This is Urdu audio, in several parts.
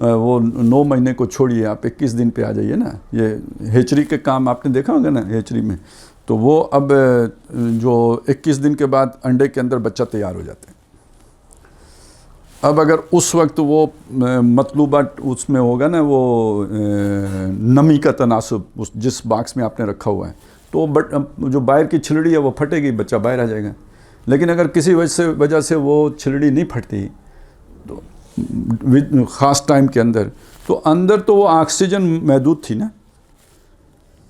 وہ 9 مہینے کو چھوڑیے، آپ 21 دن پہ آ جائیے نا. یہ ہیچری کے کام آپ نے دیکھا ہوگا نا ہیچری میں، تو وہ اب جو 21 دن کے بعد انڈے کے اندر بچہ تیار ہو جاتا ہے. اب اگر اس وقت وہ مطلوبہ اس میں ہوگا نا وہ نمی کا تناسب جس باکس میں آپ نے رکھا ہوا ہے، تو جو باہر کی چھلڑی ہے وہ پھٹے گی، بچہ باہر آ جائے گا. لیکن اگر کسی وجہ سے وہ چھلڑی نہیں پھٹتی تو خاص ٹائم کے اندر، تو اندر تو وہ آکسیجن محدود تھی نا،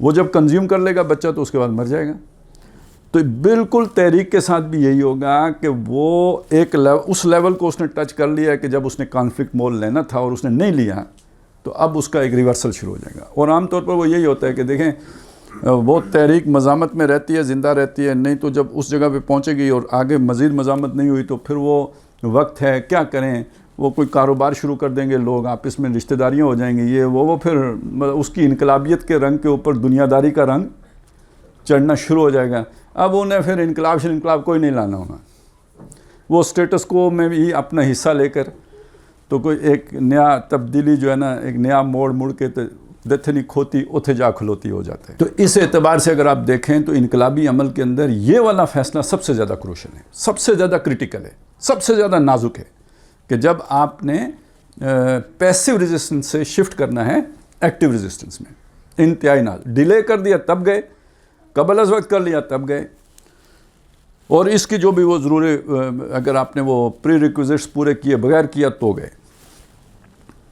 وہ جب کنزیوم کر لے گا بچہ تو اس کے بعد مر جائے گا. تو بالکل تحریک کے ساتھ بھی یہی ہوگا کہ وہ ایک اس لیول کو اس نے ٹچ کر لیا کہ جب اس نے کانفلکٹ مول لینا تھا اور اس نے نہیں لیا، تو اب اس کا ایک ریورسل شروع ہو جائے گا. اور عام طور پر وہ یہی ہوتا ہے کہ دیکھیں وہ تحریک مزاحمت میں رہتی ہے، زندہ رہتی ہے، نہیں تو جب اس جگہ پہ پہنچے گی اور آگے مزید مزاحمت نہیں ہوئی تو پھر وہ وقت ہے کیا کریں، وہ کوئی کاروبار شروع کر دیں گے لوگ، آپس میں رشتہ داریاں ہو جائیں گی، یہ وہ پھر اس کی انقلابیت کے رنگ کے اوپر دنیا داری کا رنگ چڑھنا شروع ہو جائے گا. اب انہیں پھر انقلاب کوئی نہیں لانا ہونا، وہ سٹیٹس کو میں بھی اپنا حصہ لے کر تو کوئی ایک نیا تبدیلی جو ہے نا، ایک نیا موڑ کے دتھنی کھوتی اتھے جا کھلوتی ہو جاتا ہے. تو اس اعتبار سے اگر آپ دیکھیں تو انقلابی عمل کے اندر یہ والا فیصلہ سب سے زیادہ کروشل ہے، سب سے زیادہ کرٹیکل ہے، سب سے زیادہ نازک ہے، کہ جب آپ نے پیسیو ریزسٹنس سے شفٹ کرنا ہے ایکٹیو ریزسٹنس میں. انتہائی ڈیلے کر دیا تب گئے، قبل از وقت کر لیا تب گئے. اور اس کی جو بھی وہ ضروری اگر آپ نے وہ پری ریکوزٹس پورے کیے بغیر کیا تو گئے.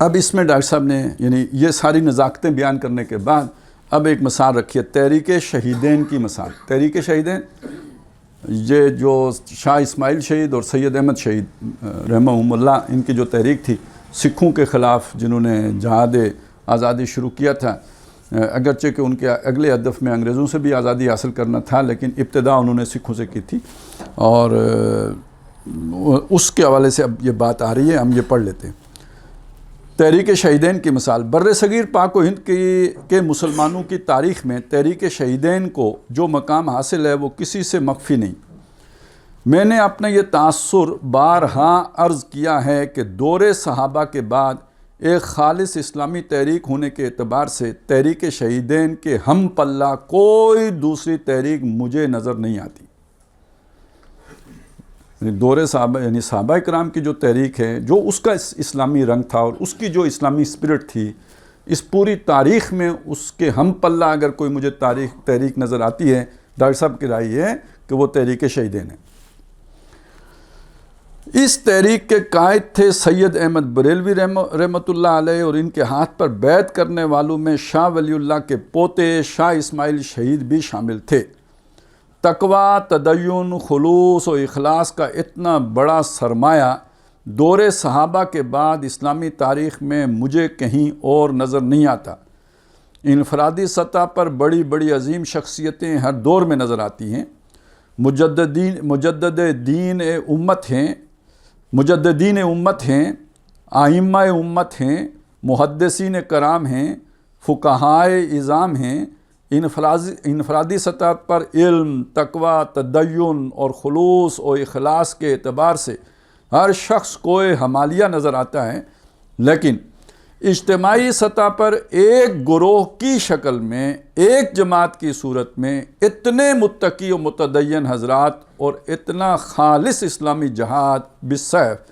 اب اس میں ڈاکٹر صاحب نے یعنی یہ ساری نزاکتیں بیان کرنے کے بعد اب ایک مثال رکھی ہے، تحریک شہیدین کی مثال. تحریک شہیدین یہ جو شاہ اسماعیل شہید اور سید احمد شہید رحمہم اللہ، ان کی جو تحریک تھی سکھوں کے خلاف، جنہوں نے جہاد آزادی شروع کیا تھا، اگرچہ کہ ان کے اگلے ہدف میں انگریزوں سے بھی آزادی حاصل کرنا تھا، لیکن ابتدا انہوں نے سکھوں سے کی تھی. اور اس کے حوالے سے اب یہ بات آ رہی ہے، ہم یہ پڑھ لیتے ہیں. تحریک شہیدین کی مثال. بر صغیر پاک و ہند کے مسلمانوں کی تاریخ میں تحریک شہیدین کو جو مقام حاصل ہے وہ کسی سے مخفی نہیں. میں نے اپنا یہ تاثر بارہا عرض کیا ہے کہ دور صحابہ کے بعد ایک خالص اسلامی تحریک ہونے کے اعتبار سے تحریک شہیدین کے ہم پلہ کوئی دوسری تحریک مجھے نظر نہیں آتی. دور صحابہ یعنی صحابہ کرام کی جو تحریک ہے، جو اس کا اسلامی رنگ تھا اور اس کی جو اسلامی اسپرٹ تھی، اس پوری تاریخ میں اس کے ہم پلہ اگر کوئی مجھے تحریک نظر آتی ہے، ڈاکٹر صاحب کی رائے یہ ہے کہ وہ تحریک شہیدین ہے. اس تحریک کے قائد تھے سید احمد بریلوی رحمۃ اللہ علیہ، اور ان کے ہاتھ پر بیعت کرنے والوں میں شاہ ولی اللہ کے پوتے شاہ اسماعیل شہید بھی شامل تھے. تقوی، تدین، خلوص و اخلاص کا اتنا بڑا سرمایہ دور صحابہ کے بعد اسلامی تاریخ میں مجھے کہیں اور نظر نہیں آتا. انفرادی سطح پر بڑی بڑی عظیم شخصیتیں ہر دور میں نظر آتی ہیں. مجددین امت ہیں، ائمہ امت ہیں، محدثین کرام ہیں، فقہائے اعظام ہیں. انفرادی سطح پر علم، تقوی، تدین اور خلوص و اخلاص کے اعتبار سے ہر شخص کوئی ہمالیہ نظر آتا ہے، لیکن اجتماعی سطح پر ایک گروہ کی شکل میں، ایک جماعت کی صورت میں اتنے متقی و متدین حضرات اور اتنا خالص اسلامی جہاد بالسیف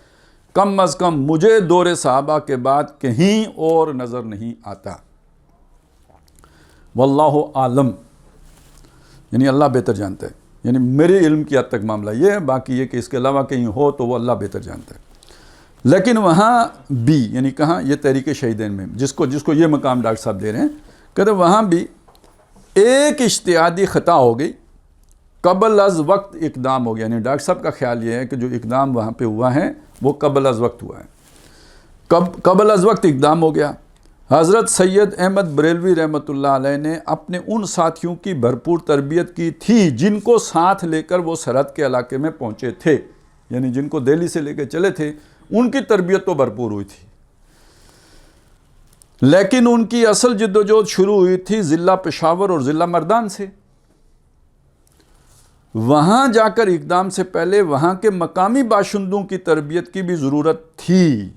کم از کم مجھے دور صحابہ کے بعد کہیں اور نظر نہیں آتا. واللہ عالم، یعنی اللہ بہتر جانتا ہے. یعنی میرے علم کی حد تک معاملہ یہ ہے، باقی یہ کہ اس کے علاوہ کہیں ہو تو وہ اللہ بہتر جانتا ہے. لیکن وہاں بھی یعنی کہاں یہ تحریک شہیدین میں جس کو یہ مقام ڈاکٹر صاحب دے رہے ہیں، کہتے وہاں بھی ایک اجتہادی خطا ہو گئی، قبل از وقت اقدام ہو گیا. یعنی ڈاکٹر صاحب کا خیال یہ ہے کہ جو اقدام وہاں پہ ہوا ہے وہ قبل از وقت ہوا ہے، قبل از وقت اقدام ہو گیا. حضرت سید احمد بریلوی رحمۃ اللہ علیہ نے اپنے ان ساتھیوں کی بھرپور تربیت کی تھی جن کو ساتھ لے کر وہ سرحد کے علاقے میں پہنچے تھے. یعنی جن کو دہلی سے لے کے چلے تھے ان کی تربیت تو بھرپور ہوئی تھی، لیکن ان کی اصل جدوجہد شروع ہوئی تھی ضلع پشاور اور ضلع مردان سے. وہاں جا کر اقدام سے پہلے وہاں کے مقامی باشندوں کی تربیت کی بھی ضرورت تھی.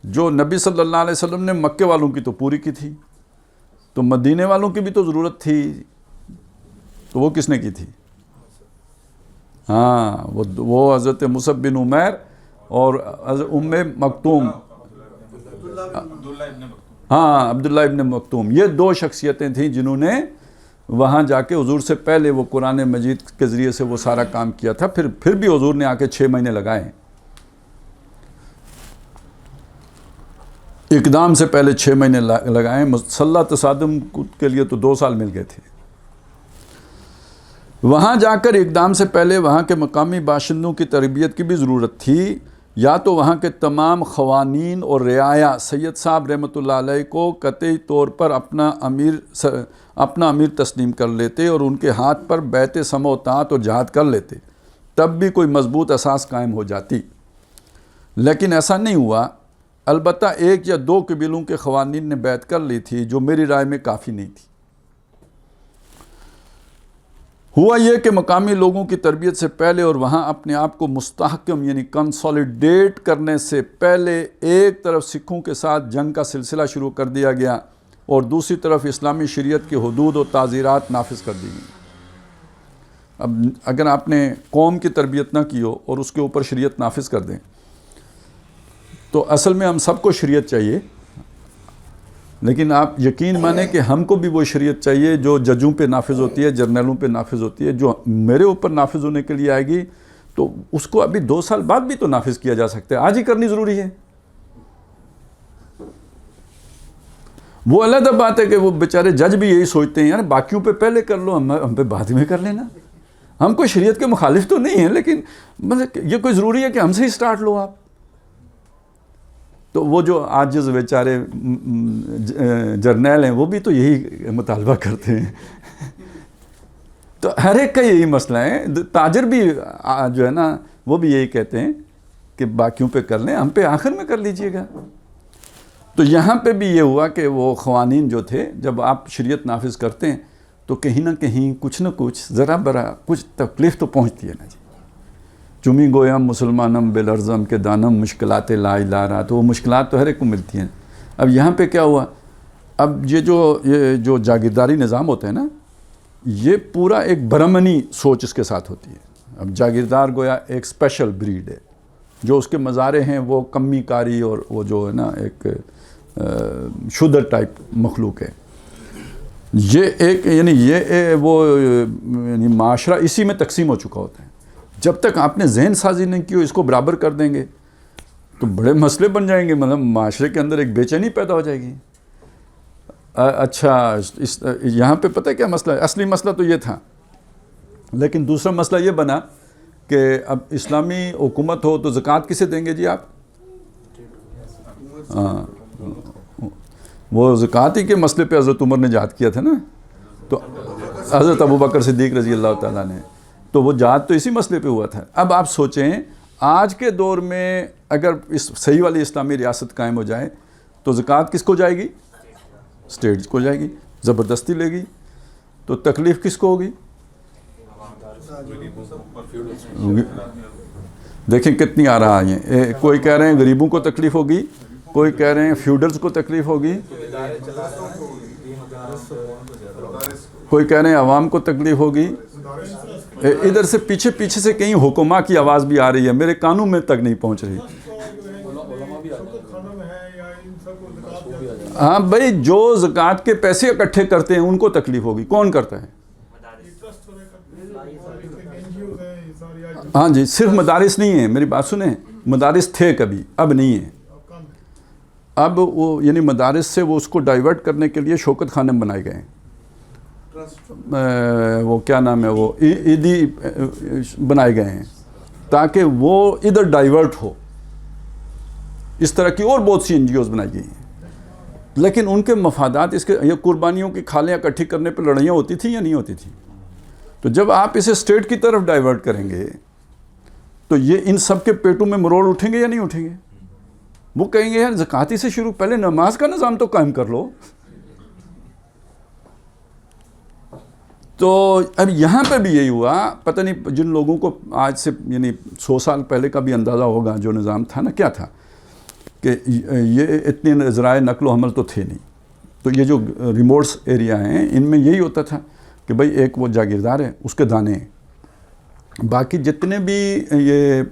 جو نبی صلی اللہ علیہ وسلم نے مکے والوں کی تو پوری کی تھی، تو مدینے والوں کی بھی تو ضرورت تھی، تو وہ کس نے کی تھی؟ ہاں وہ حضرت مصعب بن عمیر اور ام مکتوم، ہاں عبداللہ ابن مکتوم، یہ دو شخصیتیں تھیں جنہوں نے وہاں جا کے حضور سے پہلے وہ قرآن مجید کے ذریعے سے وہ سارا کام کیا تھا، پھر بھی حضور نے آ کے 6 مہینے لگائے ہیں، اقدام سے پہلے 6 مہینے لگائے، مسلح تصادم کے لیے تو 2 سال مل گئے تھے۔ وہاں جا کر اقدام سے پہلے وہاں کے مقامی باشندوں کی تربیت کی بھی ضرورت تھی، یا تو وہاں کے تمام خوانین اور رعایا سید صاحب رحمۃ اللہ علیہ کو قطعی طور پر اپنا امیر تسلیم کر لیتے اور ان کے ہاتھ پر بیعت سمع و طاعت اور جہاد کر لیتے، تب بھی کوئی مضبوط اساس قائم ہو جاتی، لیکن ایسا نہیں ہوا۔ البتہ 1 یا 2 قبیلوں کے خوانین نے بیعت کر لی تھی، جو میری رائے میں کافی نہیں تھی۔ ہوا یہ کہ مقامی لوگوں کی تربیت سے پہلے اور وہاں اپنے آپ کو مستحکم یعنی کنسولیڈیٹ کرنے سے پہلے ایک طرف سکھوں کے ساتھ جنگ کا سلسلہ شروع کر دیا گیا اور دوسری طرف اسلامی شریعت کی حدود و تعزیرات نافذ کر دی گئیں۔ اب اگر آپ نے قوم کی تربیت نہ کی ہو اور اس کے اوپر شریعت نافذ کر دیں تو اصل میں ہم سب کو شریعت چاہیے، لیکن آپ یقین مانیں کہ ہم کو بھی وہ شریعت چاہیے جو ججوں پہ نافذ ہوتی ہے، جرنیلوں پہ نافذ ہوتی ہے، جو میرے اوپر نافذ ہونے کے لیے آئے گی تو اس کو ابھی 2 سال بعد بھی تو نافذ کیا جا سکتا ہے، آج ہی کرنی ضروری ہے۔ وہ علیحدہ بات ہے کہ وہ بیچارے جج بھی یہی سوچتے ہیں، یار باقیوں پہ پہلے کر لو، ہم پہ بعد میں کر لینا، ہم کوئی شریعت کے مخالف تو نہیں ہیں، لیکن یہ کوئی ضروری ہے کہ ہم سے ہی سٹارٹ لو آپ۔ تو وہ جو عاجز بیچارے جرنیل ہیں وہ بھی تو یہی مطالبہ کرتے ہیں۔ تو ہر ایک کا یہی مسئلہ ہے، تاجر بھی جو ہے نا وہ بھی یہی کہتے ہیں کہ باقیوں پہ کر لیں، ہم پہ آخر میں کر لیجئے گا۔ تو یہاں پہ بھی یہ ہوا کہ وہ خوانین جو تھے، جب آپ شریعت نافذ کرتے ہیں تو کہیں نہ کہیں کچھ نہ کچھ ذرا برا کچھ تکلیف تو پہنچتی ہے نا جی۔ چمی گویم مسلمانم بلرزم کے دانم مشکلات لا الہ، تو وہ مشکلات تو ہر ایک کو ملتی ہیں۔ اب یہاں پہ کیا ہوا، اب یہ جو جاگیرداری نظام ہوتا ہے نا، یہ پورا ایک برہمنی سوچ اس کے ساتھ ہوتی ہے۔ اب جاگیردار گویا ایک اسپیشل بریڈ ہے، جو اس کے مظاہرے ہیں وہ کمی کاری اور وہ جو ہے نا ایک شودر ٹائپ مخلوق ہے۔ یہ ایک یعنی معاشرہ اسی میں تقسیم ہو چکا ہوتا ہے۔ جب تک آپ نے ذہن سازی نہیں کی ہو، اس کو برابر کر دیں گے تو بڑے مسئلے بن جائیں گے، مطلب معاشرے کے اندر ایک بے چینی پیدا ہو جائے گی۔ اچھا یہاں پہ پتہ ہے کیا مسئلہ ہے؟ اصلی مسئلہ تو یہ تھا، لیکن دوسرا مسئلہ یہ بنا کہ اب اسلامی حکومت ہو تو زکوٰۃ کسے دیں گے جی آپ؟ وہ زکوٰۃ ہی کے مسئلے پہ حضرت عمر نے جہاد کیا تھا نا، تو حضرت ابوبکر صدیق رضی اللہ تعالیٰ نے، تو وہ جہاد تو اسی مسئلے پہ ہوا تھا۔ اب آپ سوچیں آج کے دور میں اگر اس صحیح والی اسلامی ریاست قائم ہو جائے تو زکوٰۃ کس کو جائے گی؟ اسٹیٹ کو جائے گی، زبردستی لے گی، تو تکلیف کس کو ہوگی؟ دیکھیں کتنی آ رہا ہے، کوئی کہہ رہے ہیں غریبوں کو تکلیف ہوگی، کوئی کہہ رہے ہیں فیوڈلز کو تکلیف ہوگی، کوئی کہہ رہے ہیں عوام کو تکلیف ہوگی۔ ادھر سے پیچھے سے کہیں حکما کی آواز بھی آ رہی ہے، میرے کانوں میں تک نہیں پہنچ رہی۔ ہاں بھائی، جو زکوٰۃ کے پیسے اکٹھے کرتے ہیں ان کو تکلیف ہوگی۔ کون کرتا ہے؟ ہاں جی، صرف مدارس نہیں ہیں، میری بات سنیں، مدارس تھے کبھی، اب نہیں ہیں۔ اب وہ یعنی مدارس سے وہ اس کو ڈائیورٹ کرنے کے لیے شوکت خانے بنائے گئے ہیں، وہ کیا نام ہے، وہ عیدی بنائے گئے ہیں تاکہ وہ ادھر ڈائیورٹ ہو۔ اس طرح کی اور بہت سی NGOs بنائی گئی ہیں، لیکن ان کے مفادات اس کے یہ قربانیوں کی کھالیں اکٹھی کرنے پہ لڑائیاں ہوتی تھیں یا نہیں ہوتی تھیں؟ تو جب آپ اسے اسٹیٹ کی طرف ڈائیورٹ کریں گے تو یہ ان سب کے پیٹوں میں مروڑ اٹھیں گے یا نہیں اٹھیں گے؟ وہ کہیں گے یار زکوٰۃ سے شروع، پہلے نماز کا نظام تو قائم کر لو۔ تو اب یہاں پہ بھی یہی ہوا، پتہ نہیں جن لوگوں کو آج سے یعنی 100 سال پہلے کا بھی اندازہ ہوگا جو نظام تھا نا، کیا تھا کہ یہ اتنے ذرائع نقل و حمل تو تھے نہیں، تو یہ جو ریموٹس ایریا ہیں ان میں یہی ہوتا تھا کہ بھائی ایک وہ جاگیردار ہے، اس کے دانے ہیں، باقی جتنے بھی یہ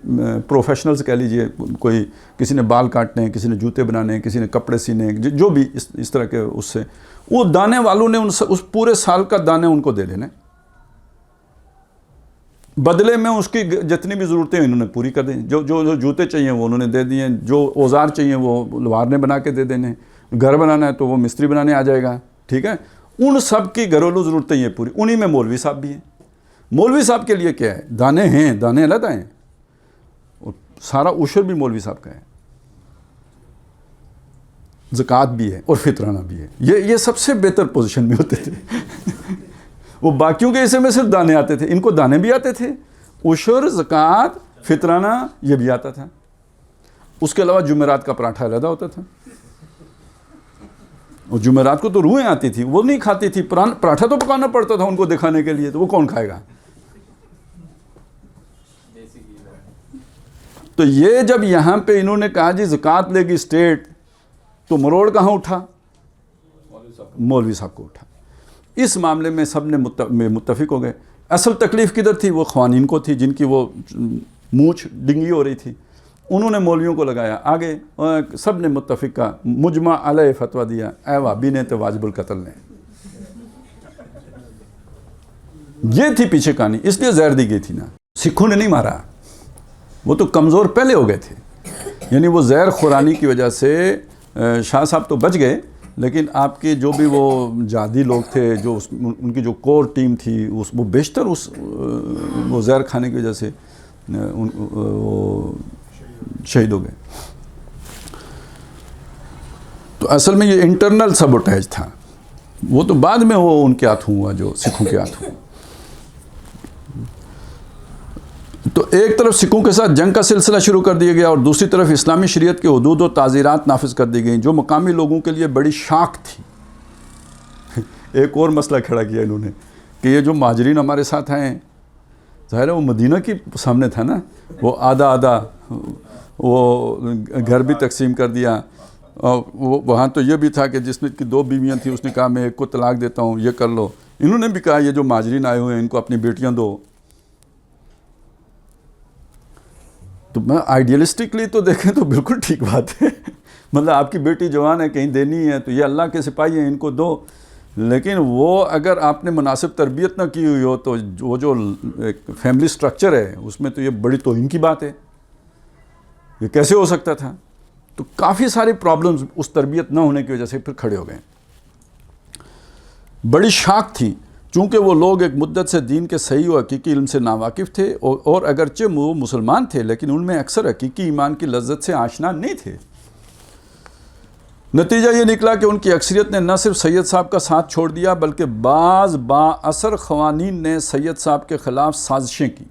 پروفیشنلز کہہ لیجئے، کوئی کسی نے بال کاٹنے ہیں، کسی نے جوتے بنانے ہیں، کسی نے کپڑے سینے ہیں، جو بھی اس طرح کے، اس سے وہ دانے والوں نے اس پورے سال کا دانے ان کو دے لینے، بدلے میں اس کی جتنی بھی ضرورتیں انہوں نے پوری کر دیں، جو جوتے چاہیے وہ انہوں نے دے دیے، جو اوزار چاہیے وہ لوہار نے بنا کے دے دینے، گھر بنانا ہے تو وہ مستری بنانے آ جائے گا، ٹھیک ہے، ان سب کی گھریلو ضرورتیں یہ پوری، انہی میں مولوی صاحب بھی ہیں۔ مولوی صاحب کے لیے کیا ہے؟ دانے ہیں، دانے علیحدہ ہیں، اور سارا عشر بھی مولوی صاحب کا ہے، زکوٰۃ بھی ہے اور فطرانہ بھی ہے، یہ سب سے بہتر پوزیشن میں ہوتے تھے۔ وہ باقیوں کے حصے میں صرف دانے آتے تھے، ان کو دانے بھی آتے تھے، عشر، زکوٰۃ، فطرانہ یہ بھی آتا تھا، اس کے علاوہ جمعرات کا پراٹھا علیحدہ ہوتا تھا، اور جمعرات کو تو روحیں آتی تھی، وہ نہیں کھاتی تھی، پراٹھا تو پکانا پڑتا تھا ان کو دکھانے کے لیے، تو وہ کون کھائے گا؟ تو یہ جب یہاں پہ انہوں نے کہا جی زکوٰۃ لے گی اسٹیٹ، تو مروڑ کہاں اٹھا؟ مولوی صاحب کو اٹھا۔ اس معاملے میں سب نے متفق ہو گئے۔ اصل تکلیف کدھر تھی؟ وہ خوانین کو تھی، جن کی وہ مونچھ ڈنگی ہو رہی تھی، انہوں نے مولویوں کو لگایا آگے، سب نے متفق کا مجمع علیہ فتویٰ دیا، اے وہابی نے تو واجب القتل نے۔ یہ تھی پیچھے کہانی، اس لیے زہر دی گئی تھی نا، سکھوں نے نہیں مارا، وہ تو کمزور پہلے ہو گئے تھے، یعنی وہ زہر خورانی کی وجہ سے شاہ صاحب تو بچ گئے، لیکن آپ کے جو بھی وہ جہادی لوگ تھے، جو ان کی جو کور ٹیم تھی، وہ بیشتر وہ زہر کھانے کی وجہ سے وہ شہید ہو گئے۔ تو اصل میں یہ انٹرنل سبوٹیج تھا، وہ تو بعد میں وہ ان کے ہاتھوں ہوا، جو سکھوں کے ہاتھوں۔ تو ایک طرف سکھوں کے ساتھ جنگ کا سلسلہ شروع کر دیا گیا، اور دوسری طرف اسلامی شریعت کے حدود و تعزیرات نافذ کر دی گئیں، جو مقامی لوگوں کے لیے بڑی شاک تھی۔ ایک اور مسئلہ کھڑا کیا انہوں نے کہ یہ جو مہاجرین ہمارے ساتھ آئے ہیں، ظاہر ہے وہ مدینہ کی سامنے تھا نا، وہ آدھا وہ گھر بھی تقسیم کر دیا، اور وہاں تو یہ بھی تھا کہ جس نے کی 2 بیویاں تھیں، اس نے کہا میں ایک کو طلاق دیتا ہوں، یہ کر لو۔ انہوں نے بھی کہا یہ جو مہاجرین آئے ہوئے ہیں ان کو اپنی بیٹیاں دو۔ تو میں آئیڈیلسٹکلی تو دیکھیں تو بالکل ٹھیک بات ہے، مطلب آپ کی بیٹی جوان ہے، کہیں دینی ہے، تو یہ اللہ کے سپاہی ہیں، ان کو دو۔ لیکن وہ اگر آپ نے مناسب تربیت نہ کی ہوئی ہو تو وہ جو ایک فیملی سٹرکچر ہے اس میں تو یہ بڑی توہین کی بات ہے، یہ کیسے ہو سکتا تھا؟ تو کافی ساری پرابلمز اس تربیت نہ ہونے کی وجہ سے پھر کھڑے ہو گئے۔ بڑی شاک تھی، چونکہ وہ لوگ ایک مدت سے دین کے صحیح و حقیقی علم سے ناواقف تھے، اور اگرچہ وہ مسلمان تھے لیکن ان میں اکثر حقیقی ایمان کی لذت سے آشنا نہیں تھے۔ نتیجہ یہ نکلا کہ ان کی اکثریت نے نہ صرف سید صاحب کا ساتھ چھوڑ دیا، بلکہ بعض با اثر خوانین نے سید صاحب کے خلاف سازشیں کی۔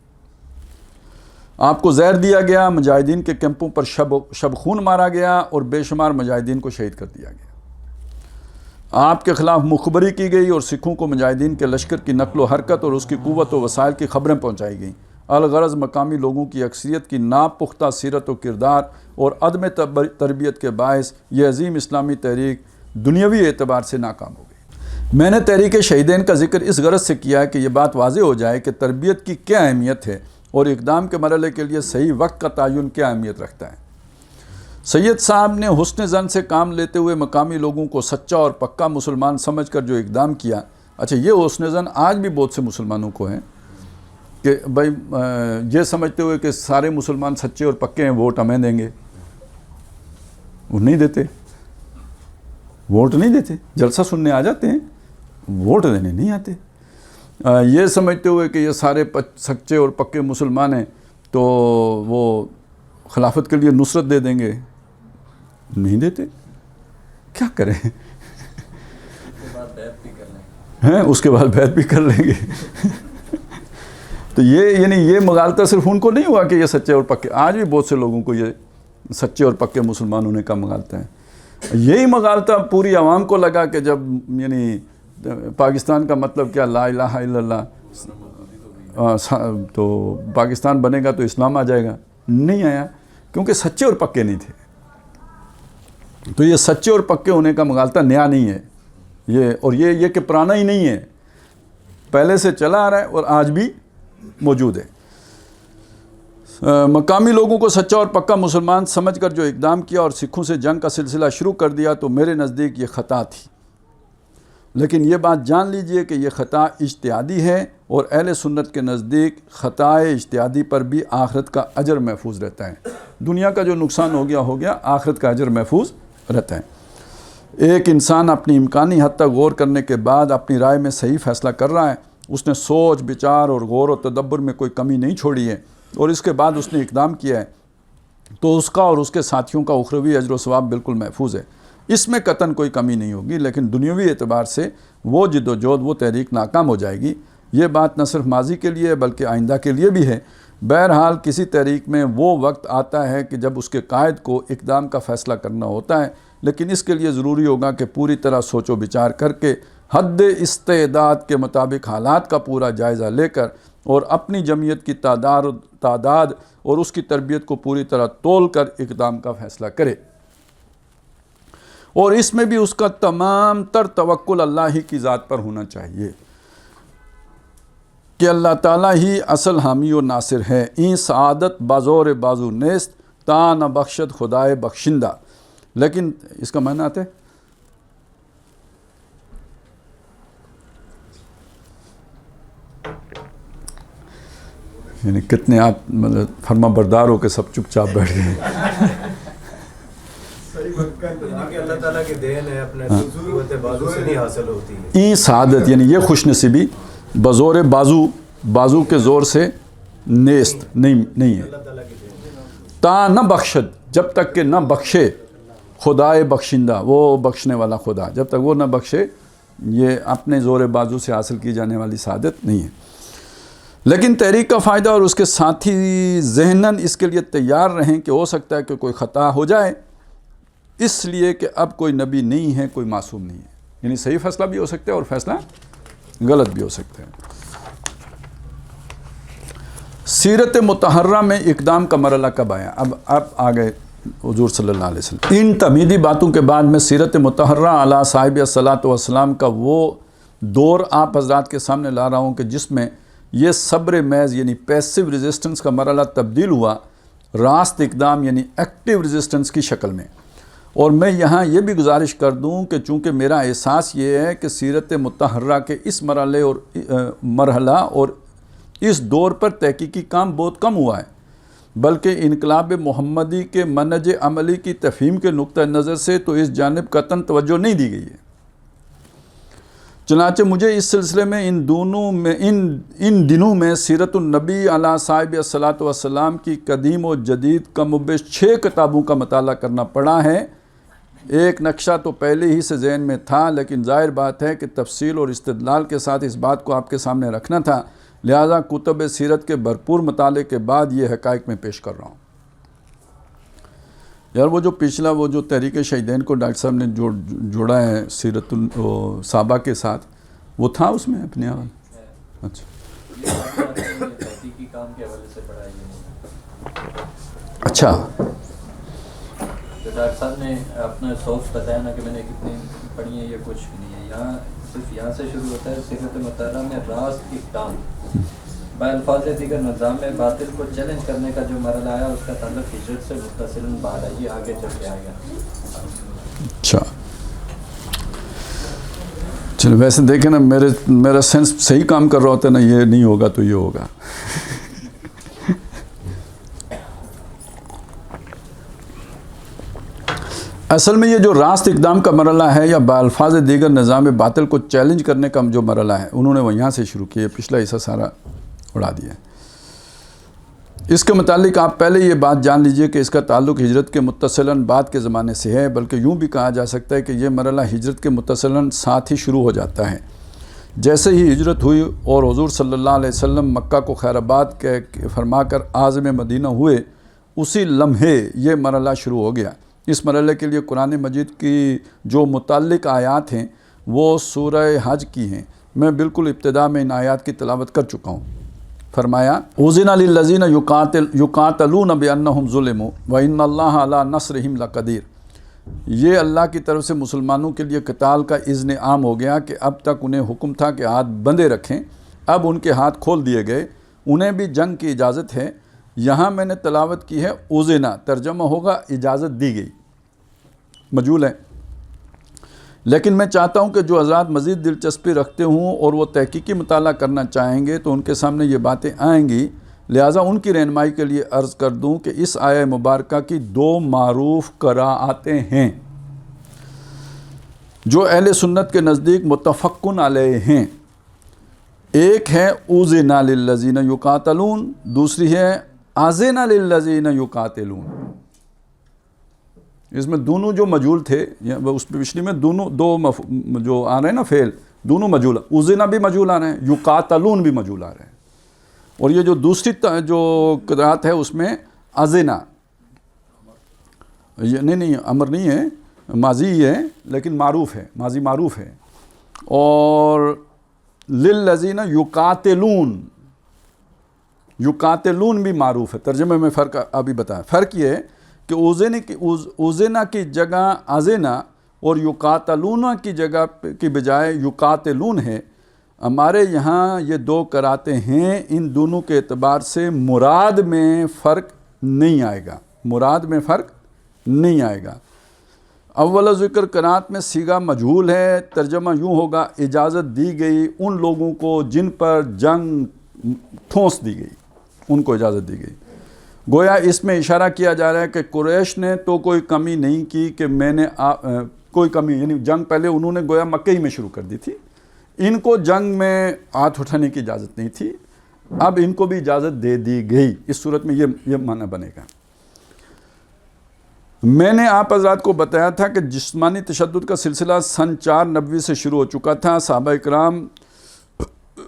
آپ کو زہر دیا گیا، مجاہدین کے کیمپوں پر شب خون مارا گیا، اور بے شمار مجاہدین کو شہید کر دیا گیا۔ آپ کے خلاف مخبری کی گئی، اور سکھوں کو مجاہدین کے لشکر کی نقل و حرکت اور اس کی قوت و وسائل کی خبریں پہنچائی گئیں۔ الغرض مقامی لوگوں کی اکثریت کی ناپختہ سیرت و کردار اور عدم تربیت کے باعث یہ عظیم اسلامی تحریک دنیاوی اعتبار سے ناکام ہو گئی۔ میں نے تحریک شہیدین کا ذکر اس غرض سے کیا ہے کہ یہ بات واضح ہو جائے کہ تربیت کی کیا اہمیت ہے، اور اقدام کے مرحلے کے لیے صحیح وقت کا تعین کیا اہمیت رکھتا ہے۔ سید صاحب نے حسن ظن سے کام لیتے ہوئے مقامی لوگوں کو سچا اور پکا مسلمان سمجھ کر جو اقدام کیا، اچھا یہ حسن ظن آج بھی بہت سے مسلمانوں کو ہیں کہ بھائی یہ سمجھتے ہوئے کہ سارے مسلمان سچے اور پکے ہیں، ووٹ ہمیں دیں گے، وہ نہیں دیتے، ووٹ نہیں دیتے، جلسہ سننے آ جاتے ہیں، ووٹ دینے نہیں آتے۔ یہ سمجھتے ہوئے کہ یہ سارے سچے اور پکے مسلمان ہیں تو وہ خلافت کے لیے نصرت دے دیں گے، نہیں دیتے، کیا کریں؟ اس کے بعد بیعت بھی کر لیں گے۔ تو یہ یعنی یہ مغالطہ صرف ان کو نہیں ہوا کہ یہ سچے اور پکے، آج بھی بہت سے لوگوں کو یہ سچے اور پکے مسلمان ہونے کا مغالطہ ہے۔ یہی مغالطہ پوری عوام کو لگا کہ جب یعنی پاکستان کا مطلب کیا، لا الہ الا اللہ، تو پاکستان بنے گا تو اسلام آ جائے گا، نہیں آیا، کیونکہ سچے اور پکے نہیں تھے۔ تو یہ سچے اور پکے ہونے کا مغالطہ نیا نہیں ہے یہ کہ پرانا ہی نہیں ہے، پہلے سے چلا آ رہا ہے اور آج بھی موجود ہے۔ مقامی لوگوں کو سچا اور پکا مسلمان سمجھ کر جو اقدام کیا اور سکھوں سے جنگ کا سلسلہ شروع کر دیا تو میرے نزدیک یہ خطا تھی، لیکن یہ بات جان لیجئے کہ یہ خطا اجتہادی ہے، اور اہل سنت کے نزدیک خطا اجتہادی پر بھی آخرت کا اجر محفوظ رہتا ہے۔ دنیا کا جو نقصان ہو گیا، آخرت کا اجر محفوظ رہتا ہے۔ ایک انسان اپنی امکانی حد تک غور کرنے کے بعد اپنی رائے میں صحیح فیصلہ کر رہا ہے، اس نے سوچ بچار اور غور و تدبر میں کوئی کمی نہیں چھوڑی ہے، اور اس کے بعد اس نے اقدام کیا ہے، تو اس کا اور اس کے ساتھیوں کا اخروی اجر و ثواب بالکل محفوظ ہے، اس میں قطعاً کوئی کمی نہیں ہوگی۔ لیکن دنیاوی اعتبار سے وہ جد و جہد، وہ تحریک ناکام ہو جائے گی۔ یہ بات نہ صرف ماضی کے لیے بلکہ آئندہ کے لیے بھی ہے۔ بہرحال کسی تحریک میں وہ وقت آتا ہے کہ جب اس کے قائد کو اقدام کا فیصلہ کرنا ہوتا ہے، لیکن اس کے لیے ضروری ہوگا کہ پوری طرح سوچ و بچار کر کے حد استعداد کے مطابق حالات کا پورا جائزہ لے کر اور اپنی جمعیت کی تعداد اور اس کی تربیت کو پوری طرح تول کر اقدام کا فیصلہ کرے، اور اس میں بھی اس کا تمام تر توکل اللہ ہی کی ذات پر ہونا چاہیے کہ اللہ تعالیٰ ہی اصل حامی و ناصر ہے۔ این سعادت بازور بازو نیست تا نہ بخشد خدائے بخشندہ۔ لیکن اس کا معنی آتا ہے یعنی کتنے آپ مطلب فرما بردار ہو کے سب چپ چاپ بیٹھ گئے۔ اللہ تعالیٰ کی دین ہے، اپنے بازو سے نہیں حاصل ہوتی ہے۔ این سعادت یعنی یہ خوش نصیبی بزور بازو کے زور سے نیست نہیں ہے، تا نہ بخشد جب تک کہ نہ بخشے خدائے بخشندہ، وہ بخشنے والا خدا، جب تک وہ نہ بخشے یہ اپنے زور بازو سے حاصل کی جانے والی سعادت نہیں ہے۔ لیکن تحریک کا فائدہ اور اس کے ساتھی ذہناً اس کے لیے تیار رہیں کہ ہو سکتا ہے کہ کوئی خطا ہو جائے، اس لیے کہ اب کوئی نبی نہیں ہے، کوئی معصوم نہیں ہے، یعنی صحیح فیصلہ بھی ہو سکتا ہے اور فیصلہ غلط بھی ہو سکتا ہے۔ سیرت مطہرہ میں اقدام کا مرحلہ کب آیا؟ اب آ گئے حضور صلی اللہ علیہ وسلم۔ ان تمہیدی باتوں کے بعد میں سیرت مطہرہ علی صاحب الصلاۃ والسلام کا وہ دور آپ حضرات کے سامنے لا رہا ہوں کہ جس میں یہ صبر محض یعنی پیسو ریزسٹنس کا مرحلہ تبدیل ہوا راست اقدام یعنی ایکٹیو ریزسٹنس کی شکل میں۔ اور میں یہاں یہ بھی گزارش کر دوں کہ چونکہ میرا احساس یہ ہے کہ سیرت مطہرہ کے اس مرحلہ اور اس دور پر تحقیقی کام بہت کم ہوا ہے، بلکہ انقلاب محمدی کے منہج عملی کی تفہیم کے نقطہ نظر سے تو اس جانب قطعاً توجہ نہیں دی گئی ہے۔ چنانچہ مجھے اس سلسلے میں ان دنوں میں سیرت النبی علیہ صاحب الصلاۃ والسلام کی قدیم و جدید کم و بیش 6 کتابوں کا مطالعہ کرنا پڑا ہے۔ ایک نقشہ تو پہلے ہی سے ذہن میں تھا، لیکن ظاہر بات ہے کہ تفصیل اور استدلال کے ساتھ اس بات کو آپ کے سامنے رکھنا تھا، لہذا کتب سیرت کے بھرپور مطالعے کے بعد یہ حقائق میں پیش کر رہا ہوں۔ یار وہ جو پچھلا وہ جو تحریک شہیدین کو ڈاکٹر صاحب نے جوڑا ہے سیرت صحابہ کے ساتھ، وہ تھا اس میں اپنے حوالے؟ اچھا ڈاکٹر صاحب نے اپنا سوچ بتایا نا کہ میں نے کتنی پڑھی ہے، یہ کچھ نہیں ہے، یہاں صرف یہاں سے شروع ہوتا ہے سیرت مطالعہ میں راست اقدام بالفاظ دیگر نظام میں باطل کو چیلنج کرنے کا جو مرحلہ آیا اس کا تعلق ہجرت سے متصلاً بعد ہے، یہ آگے چل کے آئے گا۔ اچھا چلو، ویسے دیکھیں نا میرا سینس صحیح کام کر رہا ہوتا ہے نا، یہ نہیں ہوگا تو یہ ہوگا۔ اصل میں یہ جو راست اقدام کا مرحلہ ہے یا بالفاظ دیگر نظام باطل کو چیلنج کرنے کا جو مرحلہ ہے، انہوں نے وہ یہاں سے شروع کیا، پچھلا حصہ سارا اڑا دیا۔ اس کے متعلق آپ پہلے یہ بات جان لیجئے کہ اس کا تعلق ہجرت کے متصلاً بعد کے زمانے سے ہے، بلکہ یوں بھی کہا جا سکتا ہے کہ یہ مرحلہ ہجرت کے متصلاً ساتھ ہی شروع ہو جاتا ہے۔ جیسے ہی ہجرت ہوئی اور حضور صلی اللہ علیہ وسلم مکہ کو خیر آباد فرما کر عازم مدینہ ہوئے، اسی لمحے یہ مرحلہ شروع ہو گیا۔ اس مرحلے کے لیے قرآن مجید کی جو متعلق آیات ہیں وہ سورہ حج کی ہیں، میں بالکل ابتدا میں ان آیات کی تلاوت کر چکا ہوں۔ فرمایا اُذِنَ لِلَّذِينَ يُقَاتِلُونَ بِأَنَّهُمْ ظُلِمُوا وَإِنَّ اللَّهَ عَلَىٰ نَصْرِهِمْ لَقَدِيرٌ۔ یہ اللہ کی طرف سے مسلمانوں کے لیے قتال کا اذن عام ہو گیا کہ اب تک انہیں حکم تھا کہ ہاتھ بندھے رکھیں، اب ان کے ہاتھ کھول دیے گئے، انہیں بھی جنگ کی اجازت ہے۔ یہاں میں نے تلاوت کی ہے اوزنا، ترجمہ ہوگا اجازت دی گئی، مجہول ہے۔ لیکن میں چاہتا ہوں کہ جو حضرات مزید دلچسپی رکھتے ہوں اور وہ تحقیقی مطالعہ کرنا چاہیں گے تو ان کے سامنے یہ باتیں آئیں گی، لہٰذا ان کی رہنمائی کے لیے عرض کر دوں کہ اس آیہ مبارکہ کی 2 معروف قراءتیں ہیں جو اہل سنت کے نزدیک متفقن علیہ ہیں۔ ایک ہے اوزنا للذین یقاتلون، دوسری ہے آزنا للذین یقاتلون۔ اس میں دونوں جو مجہول تھے، اس پچھلی میں دونوں جو آ رہے ہیں نا فعل، دونوں مجہول، اوزنا بھی مجہول آ رہے ہیں، یقاتلون بھی مجہول آ رہے ہیں۔ اور یہ جو دوسری جو قرات ہے اس میں آزنا، نہیں امر نہیں ہے، ماضی ہے لیکن معروف ہے، ماضی معروف ہے۔ اور للذین یقاتلون، یقاتلون بھی معروف ہے، ترجمے میں فرق ابھی بتایا۔ فرق یہ ہے کہ اوزنا کی جگہ آزنا اور یقاتلون کی جگہ کی بجائے یقاتلون ہے۔ ہمارے یہاں یہ 2 قراءتیں ہیں، ان دونوں کے اعتبار سے مراد میں فرق نہیں آئے گا، مراد میں فرق نہیں آئے گا۔ اول ذکر قراءت میں صیغہ مجہول ہے، ترجمہ یوں ہوگا اجازت دی گئی ان لوگوں کو جن پر جنگ ٹھونس دی گئی، ان کو اجازت دی گئی۔ گویا اس میں اشارہ کیا جا رہا ہے کہ قریش نے تو کوئی کمی نہیں کی کہ میں نے کوئی کمی، یعنی جنگ پہلے انہوں نے گویا مکہ ہی میں شروع کر دی تھی، ان کو جنگ میں ہاتھ اٹھانے کی اجازت نہیں تھی، اب ان کو بھی اجازت دے دی گئی۔ اس صورت میں یہ معنی بنے گا۔ میں نے آپ حضرات کو بتایا تھا کہ جسمانی تشدد کا سلسلہ سن 490 سے شروع ہو چکا تھا۔ صحابہ اکرام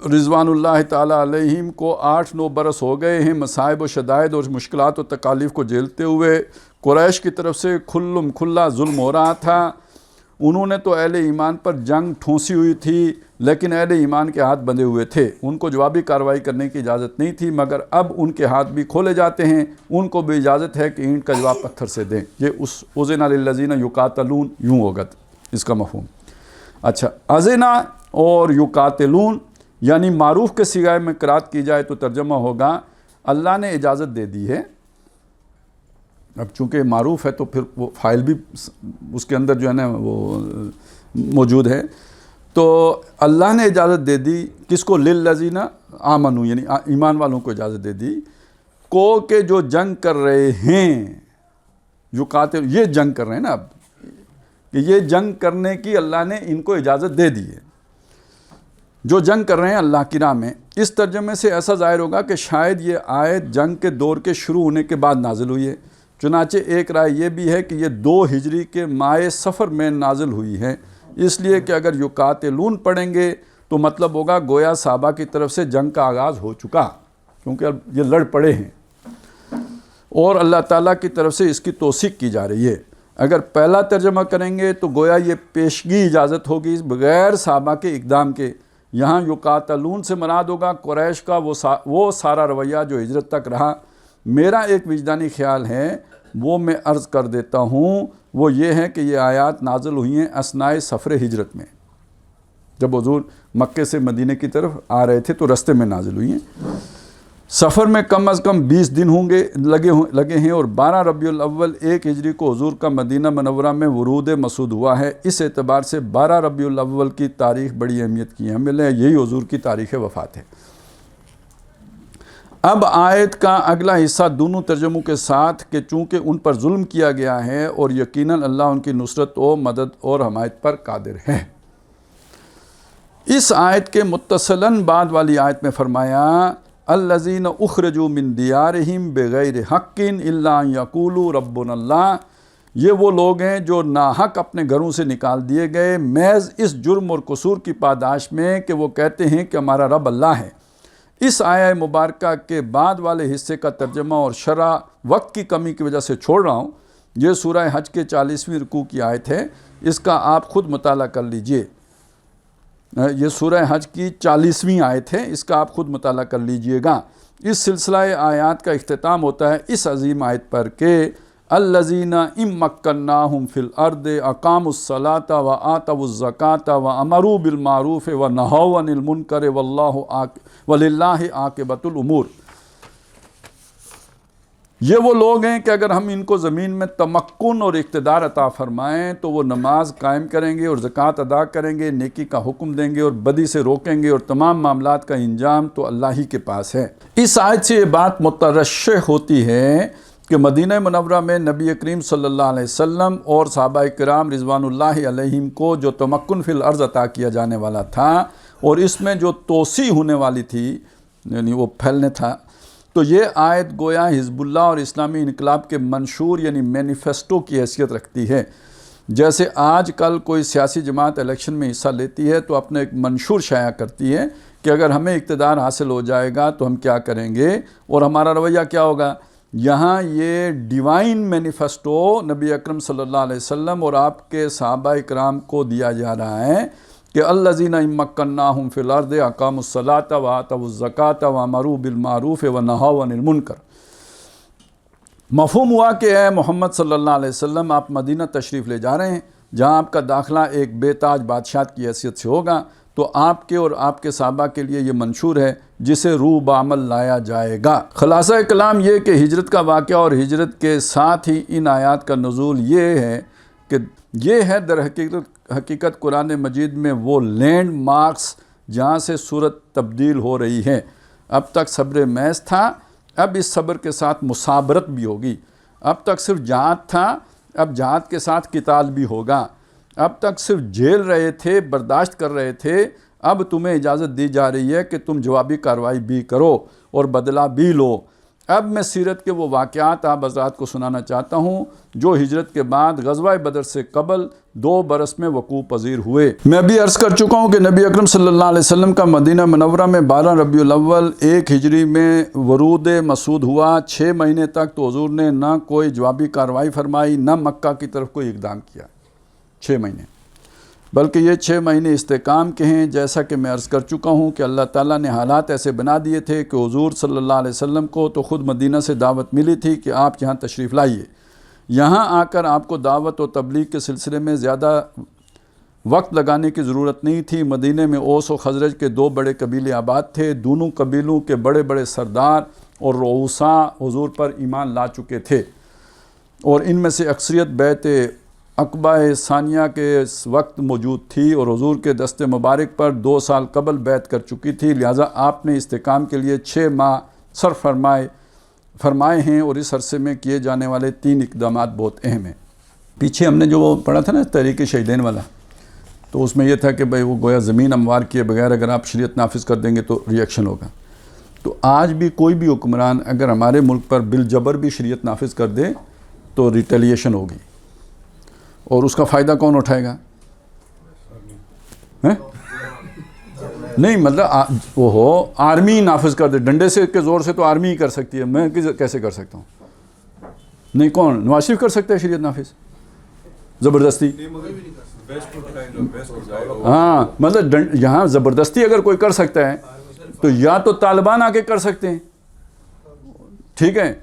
رضوان اللہ تعالیٰ علیہم کو 8-9 برس ہو گئے ہیں مصائب و شدائد اور مشکلات و تکالیف کو جھیلتے ہوئے۔ قریش کی طرف سے کھلم کھلا ظلم ہو رہا تھا، انہوں نے تو اہل ایمان پر جنگ ٹھونسی ہوئی تھی لیکن اہل ایمان کے ہاتھ بندھے ہوئے تھے، ان کو جوابی کارروائی کرنے کی اجازت نہیں تھی، مگر اب ان کے ہاتھ بھی کھولے جاتے ہیں، ان کو بھی اجازت ہے کہ اینٹ کا جواب پتھر سے دیں۔ یہ اس اوزنا للذین یقاتلون یوں ہوگا اس کا مفہوم۔ اچھا، ازنا اور یقاتلون یعنی معروف کے صیغہ میں قرات کی جائے تو ترجمہ ہوگا اللہ نے اجازت دے دی ہے۔ اب چونکہ معروف ہے تو پھر وہ فائل بھی اس کے اندر جو ہے نا وہ موجود ہے، تو اللہ نے اجازت دے دی کس کو؟ للذین آمنو، یعنی ایمان والوں کو اجازت دے دی کو کہ جو جنگ کر رہے ہیں، یقاتل، یہ جنگ کر رہے ہیں نا، اب کہ یہ جنگ کرنے کی اللہ نے ان کو اجازت دے دی ہے، جو جنگ کر رہے ہیں اللہ کی راہ میں۔ اس ترجمے سے ایسا ظاہر ہوگا کہ شاید یہ آیت جنگ کے دور کے شروع ہونے کے بعد نازل ہوئی ہے۔ چنانچہ ایک رائے یہ بھی ہے کہ یہ 2 ہجری کے ماہ صفر میں نازل ہوئی ہے، اس لیے کہ اگر یقاتلون پڑھیں گے تو مطلب ہوگا گویا صحابہ کی طرف سے جنگ کا آغاز ہو چکا، کیونکہ اب یہ لڑ پڑے ہیں اور اللہ تعالیٰ کی طرف سے اس کی توثیق کی جا رہی ہے۔ اگر پہلا ترجمہ کریں گے تو گویا یہ پیشگی اجازت ہوگی بغیر صحابہ کے اقدام کے۔ یہاں یقاتلون سے مراد ہوگا قریش کا وہ سارا رویہ جو ہجرت تک رہا۔ میرا ایک وجدانی خیال ہے، وہ میں عرض کر دیتا ہوں، وہ یہ ہے کہ یہ آیات نازل ہوئی ہیں اثناء سفر ہجرت میں، جب حضور مکے سے مدینے کی طرف آ رہے تھے تو رستے میں نازل ہوئی ہیں۔ سفر میں کم از کم 20 دن لگے ہیں اور 12 ربیع الاول 1 ہجری کو حضور کا مدینہ منورہ میں ورود مسعود ہوا ہے۔ اس اعتبار سے 12 ربیع الاول کی تاریخ بڑی اہمیت کی حامل ہے، یہی حضور کی تاریخ وفات ہے۔ اب آیت کا اگلا حصہ دونوں ترجموں کے ساتھ کہ چونکہ ان پر ظلم کیا گیا ہے اور یقیناً اللہ ان کی نصرت و مدد اور حمایت پر قادر ہے۔ اس آیت کے متصلاً بعد والی آیت میں فرمایا الذین اخرجوا من دیارہم بغیر حق الا ان یقولوا ربنا اللہ، یہ وہ لوگ ہیں جو ناحق اپنے گھروں سے نکال دیے گئے محض اس جرم اور قصور کی پاداش میں کہ وہ کہتے ہیں کہ ہمارا رب اللہ ہے۔ اس آیہ مبارکہ کے بعد والے حصے کا ترجمہ اور شرح وقت کی کمی کی وجہ سے چھوڑ رہا ہوں۔ یہ سورہ حج کے 40ویں رکوع کی آیت ہے، اس کا آپ خود مطالعہ کر لیجئے۔ یہ سورہ حج کی 40ویں آیت ہے، اس کا آپ خود مطالعہ کر لیجئے گا۔ اس سلسلہ آیات کا اختتام ہوتا ہے اس عظیم آیت پر کہ الذین امکناہم فی الارض اقاموا الصلاۃ و آتوا الزکاۃ و امروا بالمعروف و نہوا عن المنکر وللہ عاقبۃ الامور. یہ وہ لوگ ہیں کہ اگر ہم ان کو زمین میں تمکن اور اقتدار عطا فرمائیں تو وہ نماز قائم کریں گے اور زکوٰۃ ادا کریں گے، نیکی کا حکم دیں گے اور بدی سے روکیں گے، اور تمام معاملات کا انجام تو اللہ ہی کے پاس ہے. اس آیت سے یہ بات مترشح ہوتی ہے کہ مدینہ منورہ میں نبی کریم صلی اللہ علیہ وسلم اور صحابہ کرام رضوان اللہ علیہم کو جو تمکن فی الارض عطا کیا جانے والا تھا اور اس میں جو توسیع ہونے والی تھی، یعنی وہ پھیلنے تھا، تو یہ آیت گویا حزب اللہ اور اسلامی انقلاب کے منشور یعنی مینیفیسٹو کی حیثیت رکھتی ہے. جیسے آج کل کوئی سیاسی جماعت الیکشن میں حصہ لیتی ہے تو اپنے ایک منشور شائع کرتی ہے کہ اگر ہمیں اقتدار حاصل ہو جائے گا تو ہم کیا کریں گے اور ہمارا رویہ کیا ہوگا. یہاں یہ ڈیوائن مینیفیسٹو نبی اکرم صلی اللہ علیہ وسلم اور آپ کے صحابہ کرام کو دیا جا رہا ہے کہ الذین امکناہم فی الارض اقاموا الصلاۃ و آتوا الزکاۃ و امروا بالمعروف و نہوا عن المنکر. مفہوم ہوا کہ اے محمد صلی اللہ علیہ وسلم آپ مدینہ تشریف لے جا رہے ہیں جہاں آپ کا داخلہ ایک بے تاج بادشاہ کی حیثیت سے ہوگا، تو آپ کے اور آپ کے صحابہ کے لیے یہ منشور ہے جسے روح بعمل لایا جائے گا. خلاصہ کلام یہ کہ ہجرت کا واقعہ اور ہجرت کے ساتھ ہی ان آیات کا نزول یہ ہے کہ یہ ہے در حقیقت قرآن مجید میں وہ لینڈ مارکس جہاں سے صورت تبدیل ہو رہی ہے. اب تک صبر محض تھا، اب اس صبر کے ساتھ مصابرت بھی ہوگی. اب تک صرف جہاد تھا، اب جہاد کے ساتھ قتال بھی ہوگا. اب تک صرف جھیل رہے تھے، برداشت کر رہے تھے، اب تمہیں اجازت دی جا رہی ہے کہ تم جوابی کارروائی بھی کرو اور بدلہ بھی لو. اب میں سیرت کے وہ واقعات آپ حضرات کو سنانا چاہتا ہوں جو ہجرت کے بعد غزوہ بدر سے قبل 2 برس میں وقوع پذیر ہوئے. میں بھی عرض کر چکا ہوں کہ نبی اکرم صلی اللہ علیہ وسلم کا مدینہ منورہ میں 12 ربیع الاول 1 ہجری میں ورود مسعود ہوا. 6 مہینے تک تو حضور نے نہ کوئی جوابی کارروائی فرمائی، نہ مکہ کی طرف کوئی اقدام کیا. 6 مہینے، بلکہ یہ 6 مہینے استحکام کے ہیں. جیسا کہ میں عرض کر چکا ہوں کہ اللہ تعالیٰ نے حالات ایسے بنا دیے تھے کہ حضور صلی اللہ علیہ وسلم کو تو خود مدینہ سے دعوت ملی تھی کہ آپ یہاں تشریف لائیے. یہاں آ کر آپ کو دعوت و تبلیغ کے سلسلے میں زیادہ وقت لگانے کی ضرورت نہیں تھی. مدینہ میں اوس و خزرج کے 2 بڑے قبیلے آباد تھے. دونوں قبیلوں کے بڑے بڑے سردار اور رؤساء حضور پر ایمان لا چکے تھے، اور ان میں سے اکثریت بیعت عقبہ ثانیہ کے وقت موجود تھی اور حضور کے دست مبارک پر 2 سال قبل بیعت کر چکی تھی. لہٰذا آپ نے استحکام کے لیے 6 ماہ صرف فرمائے ہیں، اور اس عرصے میں کیے جانے والے 3 اقدامات بہت اہم ہیں. پیچھے ہم نے جو وہ پڑھا تھا نا تحریک شہیدین والا، تو اس میں یہ تھا کہ بھئی وہ گویا زمین اموار کیے بغیر اگر آپ شریعت نافذ کر دیں گے تو ریئیکشن ہوگا. تو آج بھی کوئی بھی حکمران اگر ہمارے ملک پر بالجبر بھی شریعت نافذ کر دے تو ریٹیلیشن ہوگی، اور اس کا فائدہ کون اٹھائے گا؟ نہیں مطلب وہ ہو آرمی نافذ کر دے، ڈنڈے سے کے زور سے تو آرمی ہی کر سکتی ہے، میں کیسے کر سکتا ہوں؟ نہیں، کون؟ نواز شریف کر سکتا ہے شریعت نافذ زبردستی؟ ہاں مطلب یہاں زبردستی اگر کوئی کر سکتا ہے تو یا تو طالبان آ کے کر سکتے ہیں، ٹھیک ہے،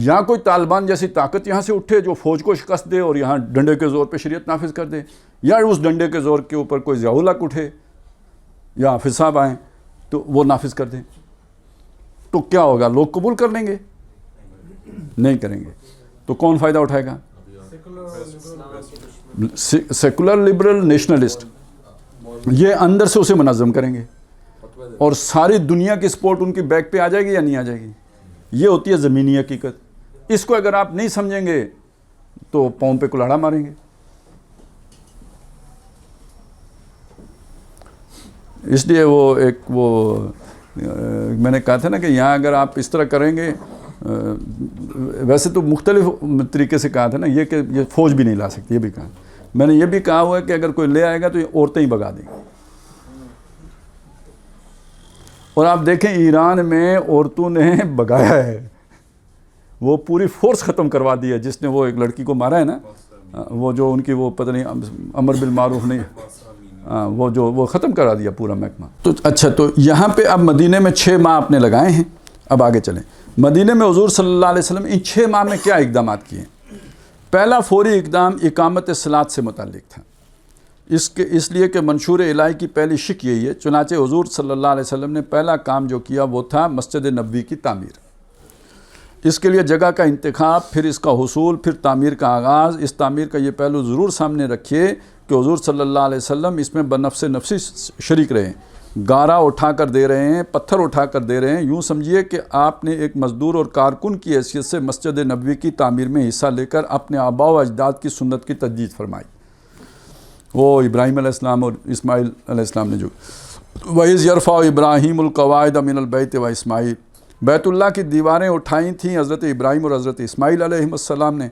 یا کوئی طالبان جیسی طاقت یہاں سے اٹھے جو فوج کو شکست دے اور یہاں ڈنڈے کے زور پہ شریعت نافذ کر دے، یا اس ڈنڈے کے زور کے اوپر کوئی ضیاء الحق اٹھے یا حافظ صاحب آئیں تو وہ نافذ کر دیں. تو کیا ہوگا؟ لوگ قبول کر لیں گے؟ نہیں کریں گے. تو کون فائدہ اٹھائے گا؟ Secular liberal nationalist. یہ اندر سے اسے منظم کریں گے اور ساری دنیا کی سپورٹ ان کی بیک پہ آ جائے گی یا نہیں آ جائے گی. یہ ہوتی ہے زمینی حقیقت. اس کو اگر آپ نہیں سمجھیں گے تو پاؤں پہ کلاڑا ماریں گے. اس لیے میں نے کہا تھا نا کہ یہاں اگر آپ اس طرح کریں گے، ویسے تو مختلف طریقے سے کہا تھا نا، یہ کہ یہ فوج بھی نہیں لا سکتی، یہ بھی کہا. میں نے یہ بھی کہا ہوا ہے کہ اگر کوئی لے آئے گا تو یہ عورتیں ہی بگا دیں گی. اور آپ دیکھیں ایران میں عورتوں نے بگایا ہے، وہ پوری فورس ختم کروا دی ہے. جس نے وہ ایک لڑکی کو مارا ہے نا، وہ جو ان کی وہ پتہ نہیں امر بالمعروف نہیں، وہ ختم کرا دیا پورا محکمہ. تو اچھا، تو یہاں پہ اب مدینے میں 6 ماہ آپ نے لگائے ہیں. اب آگے چلیں. مدینے میں حضور صلی اللہ علیہ وسلم ان 6 ماہ میں کیا اقدامات کیے ہیں؟ پہلا فوری اقدام اقامت صلاۃ سے متعلق تھا، اس لیے کہ منشور الہی کی پہلی شک یہی ہے۔ چنانچہ حضور صلی اللہ علیہ وسلم نے پہلا کام جو کیا وہ تھا مسجد نبوی کی تعمیر۔ اس کے لیے جگہ کا انتخاب، پھر اس کا حصول، پھر تعمیر کا آغاز۔ اس تعمیر کا یہ پہلو ضرور سامنے رکھیے کہ حضور صلی اللہ علیہ وسلم اس میں بنفس نفسی شریک رہے ہیں، گارا اٹھا کر دے رہے ہیں، پتھر اٹھا کر دے رہے ہیں۔ یوں سمجھیے کہ آپ نے ایک مزدور اور کارکن کی حیثیت سے مسجد نبوی کی تعمیر میں حصہ لے کر اپنے آباء و اجداد کی سنت کی تجدید فرمائی۔ وہ ابراہیم علیہ السلام اور اسماعیل علیہ السلام نے جو وَإِذْ يَرْفَعُ إِبْرَاهِيمُ الْقَوَاعِدَ مِنَ الْبَيْتِ وَإِسْمَاعِيلُ، بیت اللہ کی دیواریں اٹھائی تھیں حضرت ابراہیم اور حضرت اسماعیل علیہ السلام نے،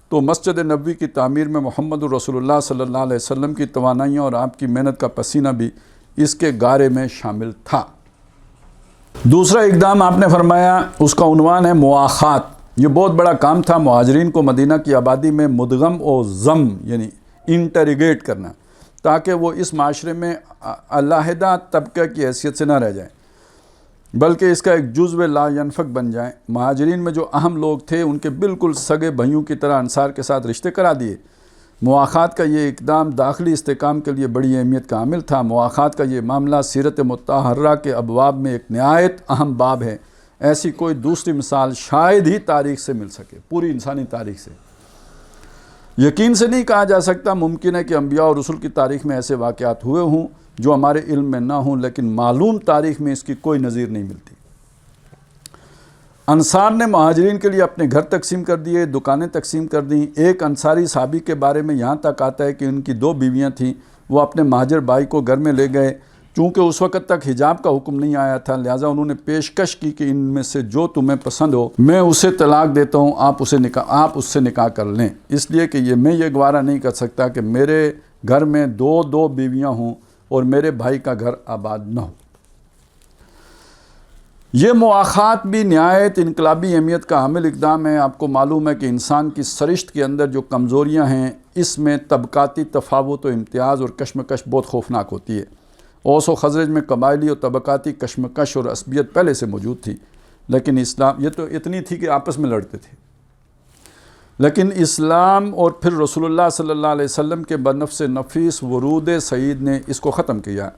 تو مسجد نبوی کی تعمیر میں محمد رسول اللہ صلی اللہ علیہ وسلم کی توانائیاں اور آپ کی محنت کا پسینہ بھی اس کے گارے میں شامل تھا۔ دوسرا اقدام آپ نے فرمایا، اس کا عنوان ہے مواخات۔ یہ بہت بڑا کام تھا، مہاجرین کو مدینہ کی آبادی میں مدغم و ضم یعنی انٹریگیٹ کرنا، تاکہ وہ اس معاشرے میں علیحدہ طبقہ کی حیثیت سے نہ رہ جائیں بلکہ اس کا ایک جزو لا ینفک بن جائیں۔ مہاجرین میں جو اہم لوگ تھے ان کے بالکل سگے بھائیوں کی طرح انصار کے ساتھ رشتے کرا دیے۔ مواخات کا یہ اقدام داخلی استحکام کے لیے بڑی اہمیت کا حامل تھا۔ مواخات کا یہ معاملہ سیرت مطہرہ کے ابواب میں ایک نہایت اہم باب ہے۔ ایسی کوئی دوسری مثال شاید ہی تاریخ سے مل سکے، پوری انسانی تاریخ سے۔ یقین سے نہیں کہا جا سکتا، ممکن ہے کہ انبیاء اور رسول کی تاریخ میں ایسے واقعات ہوئے ہوں جو ہمارے علم میں نہ ہوں، لیکن معلوم تاریخ میں اس کی کوئی نظیر نہیں ملتی۔ انصار نے مہاجرین کے لیے اپنے گھر تقسیم کر دیے، دکانیں تقسیم کر دیں۔ ایک انصاری صحابی کے بارے میں یہاں تک آتا ہے کہ ان کی 2 بیویاں تھیں، وہ اپنے مہاجر بھائی کو گھر میں لے گئے۔ چونکہ اس وقت تک حجاب کا حکم نہیں آیا تھا، لہٰذا انہوں نے پیشکش کی کہ ان میں سے جو تمہیں پسند ہو میں اسے طلاق دیتا ہوں، آپ اس سے نکاح کر لیں، اس لیے کہ میں یہ گوارہ نہیں کر سکتا کہ میرے گھر میں 2 بیویاں ہوں اور میرے بھائی کا گھر آباد نہ ہو۔ یہ مواخات بھی نہایت انقلابی اہمیت کا حامل اقدام ہے۔ آپ کو معلوم ہے کہ انسان کی سرشت کے اندر جو کمزوریاں ہیں، اس میں طبقاتی تفاوت و امتیاز اور کشمکش بہت خوفناک ہوتی ہے۔ اوس و خزرج میں قبائلی اور طبقاتی کشمکش اور عصبیت پہلے سے موجود تھی، لیکن اسلام یہ تو اتنی تھی کہ آپس میں لڑتے تھے، لیکن اسلام اور پھر رسول اللہ صلی اللہ علیہ وسلم کے بنفس نفیس ورود سعید نے اس کو ختم کیا۔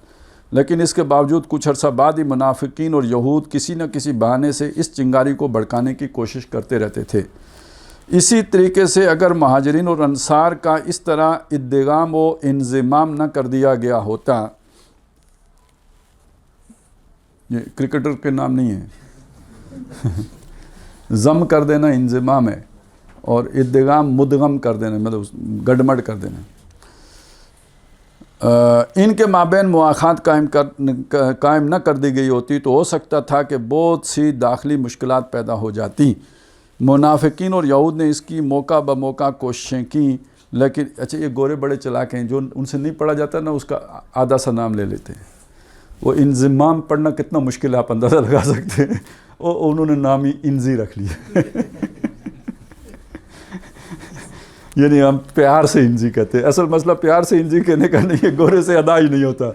لیکن اس کے باوجود کچھ عرصہ بعد ہی منافقین اور یہود کسی نہ کسی بہانے سے اس چنگاری کو بھڑکانے کی کوشش کرتے رہتے تھے۔ اسی طریقے سے اگر مہاجرین اور انصار کا اس طرح ادغام و انضمام نہ کر دیا گیا ہوتا، یہ کرکٹر کے نام نہیں ہے، ضم کر دینا انضمام ہے اور ادغام مدغم کر دینا مطلب گڈمڈ کر دینا۔ ان کے مابین مواخات قائم نہ کر دی گئی ہوتی تو ہو سکتا تھا کہ بہت سی داخلی مشکلات پیدا ہو جاتی۔ منافقین اور یہود نے اس کی موقع بموقع کوششیں کیں، لیکن اچھا یہ گورے بڑے چلاک ہیں، جو ان سے نہیں پڑھا جاتا نا اس کا آدھا سا نام لے لیتے ہیں۔ وہ انضمام پڑھنا کتنا مشکل ہے آپ اندازہ لگا سکتے ہیں، اور انہوں نے نام ہی انزی رکھ لیا۔ یعنی ہم پیار سے انزی کہتے ہیں، اصل مسئلہ پیار سے انزی کہنے کا نہیں ہے، گورے سے ادا ہی نہیں ہوتا۔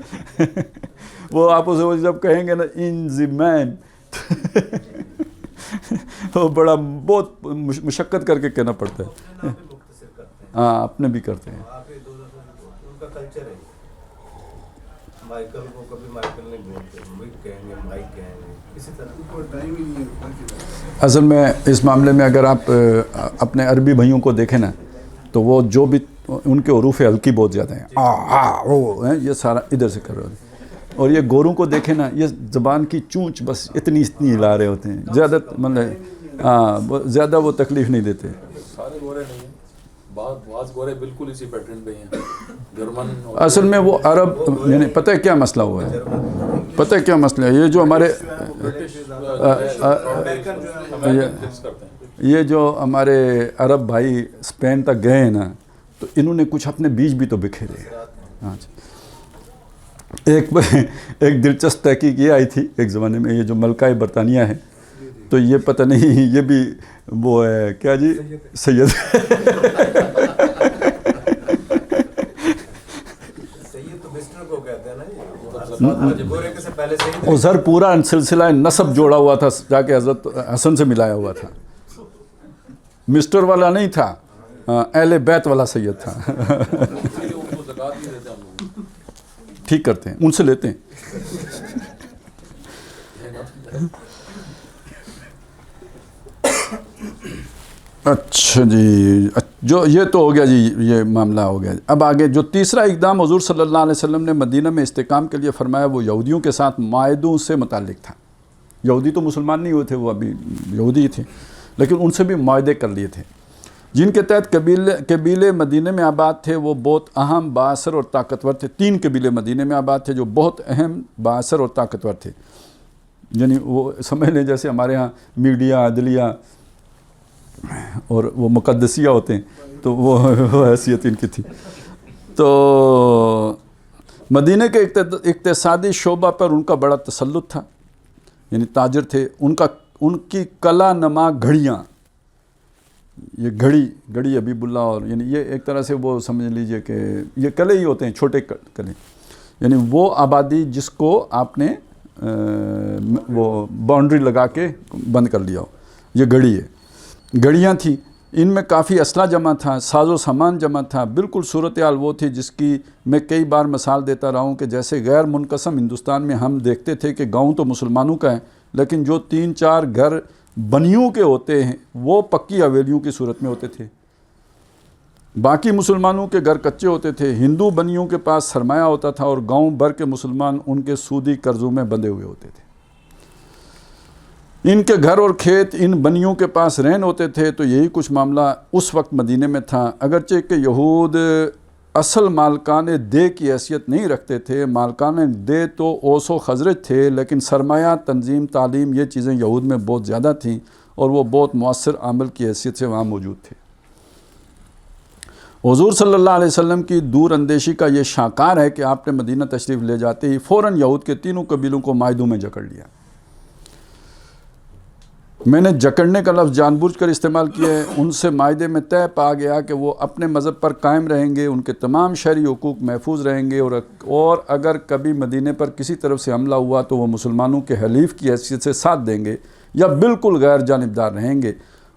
وہ آپ اسے جب کہیں گے نا انزی مین، وہ بڑا بہت مشقت کر کے کہنا پڑتا ہے۔ ہاں اپنے بھی کرتے ہیں۔ اصل میں اس معاملے میں اگر آپ اپنے عربی بھائیوں کو دیکھیں نا تو وہ جو بھی ان کے حروف ہلکی بہت زیادہ ہیں، یہ سارا ادھر سے کر رہے ہوتے ہیں، اور یہ گوروں کو دیکھیں نا یہ زبان کی چونچ بس اتنی ہلا رہے ہوتے ہیں، زیادہ مطلب زیادہ وہ تکلیف نہیں دیتے۔ سارے گورے نہیں ہیں، بعض گورے بالکل اسی پیٹرن پہ ہیں، جرمن۔ اصل میں وہ عرب یعنی پتہ ہے کیا مسئلہ ہوا ہے، پتہ ہے کیا مسئلہ ہے، یہ جو ہمارے یہ جو ہمارے عرب بھائی اسپین تک گئے ہیں نا تو انہوں نے کچھ اپنے بیج بھی تو بکھیرے۔ ہاں ایک دلچسپ تحقیق یہ آئی تھی ایک زمانے میں، یہ جو ملکہ برطانیہ ہے تو یہ پتہ نہیں یہ بھی وہ ہے کیا جی سید وہ سر پورا سلسلہ نسب جوڑا ہوا تھا، جا کے حضرت حسن سے ملایا ہوا تھا، مسٹر والا نہیں تھا، اہل بیت والا سید تھا. اس لیے ان کو زکوٰۃ نہیں دیتے ہم لوگ. ٹھیک کرتے ہیں, ان سے لیتے ہیں. اچھا جی, جو یہ تو ہو گیا جی, یہ معاملہ ہو گیا. اب آگے جو تیسرا اقدام حضور صلی اللہ علیہ وسلم نے مدینہ میں استحکام کے لیے فرمایا وہ یہودیوں کے ساتھ معاہدوں سے متعلق تھا. یہودی تو مسلمان نہیں ہوئے تھے, وہ ابھی یہودی تھے, لیکن ان سے بھی معاہدے کر لیے تھے جن کے تحت قبیلے مدینہ میں آباد تھے وہ بہت اہم, بااثر اور طاقتور تھے. 3 قبیلے مدینہ میں آباد تھے جو بہت اہم, بااثر اور طاقتور تھے. یعنی وہ سمجھ لیں جیسے ہمارے ہاں میڈیا, عدلیہ اور وہ مقدسیہ ہوتے ہیں, تو وہ حیثیت ان کی تھی. تو مدینہ کے اقتصادی شعبہ پر ان کا بڑا تسلط تھا, یعنی تاجر تھے. ان کی کلا نما گھڑیاں, یہ گھڑی حبیب اللہ, اور یعنی یہ ایک طرح سے وہ سمجھ لیجئے کہ یہ کلے ہی ہوتے ہیں, چھوٹے کلے, یعنی وہ آبادی جس کو آپ نے وہ باؤنڈری لگا کے بند کر لیا ہو, یہ گھڑی ہے. گھڑیاں تھیں, ان میں کافی اسلحہ جمع تھا, ساز و سامان جمع تھا. بالکل صورتحال وہ تھی جس کی میں کئی بار مثال دیتا رہا ہوں کہ جیسے غیر منقسم ہندوستان میں ہم دیکھتے تھے کہ گاؤں تو مسلمانوں کا ہے, لیکن جو 3-4 گھر بنیوں کے ہوتے ہیں وہ پکی حویلیوں کی صورت میں ہوتے تھے. باقی مسلمانوں کے گھر کچے ہوتے تھے. ہندو بنیوں کے پاس سرمایہ ہوتا تھا اور گاؤں بھر کے مسلمان ان کے سودی قرضوں میں بندھے ہوئے ہوتے تھے. ان کے گھر اور کھیت ان بنیوں کے پاس رہن ہوتے تھے. تو یہی کچھ معاملہ اس وقت مدینے میں تھا. اگرچہ کہ یہود اصل مالکان دے کی حیثیت نہیں رکھتے تھے, مالکان دے تو اوس و خزرج تھے, لیکن سرمایہ, تنظیم, تعلیم, یہ چیزیں یہود میں بہت زیادہ تھیں اور وہ بہت مؤثر عامل کی حیثیت سے وہاں موجود تھے. حضور صلی اللہ علیہ وسلم کی دور اندیشی کا یہ شاہکار ہے کہ آپ نے مدینہ تشریف لے جاتے ہی فوراً یہود کے 3 قبیلوں کو معاہدوں میں جکڑ لیا. میں نے جکڑنے کا لفظ جان بوجھ کر استعمال کیا ہے. ان سے معاہدے میں طے پا گیا کہ وہ اپنے مذہب پر قائم رہیں گے, ان کے تمام شہری حقوق محفوظ رہیں گے, اور اگر کبھی مدینہ پر کسی طرف سے حملہ ہوا تو وہ مسلمانوں کے حلیف کی حیثیت سے ساتھ دیں گے یا بالکل غیر جانبدار رہیں گے.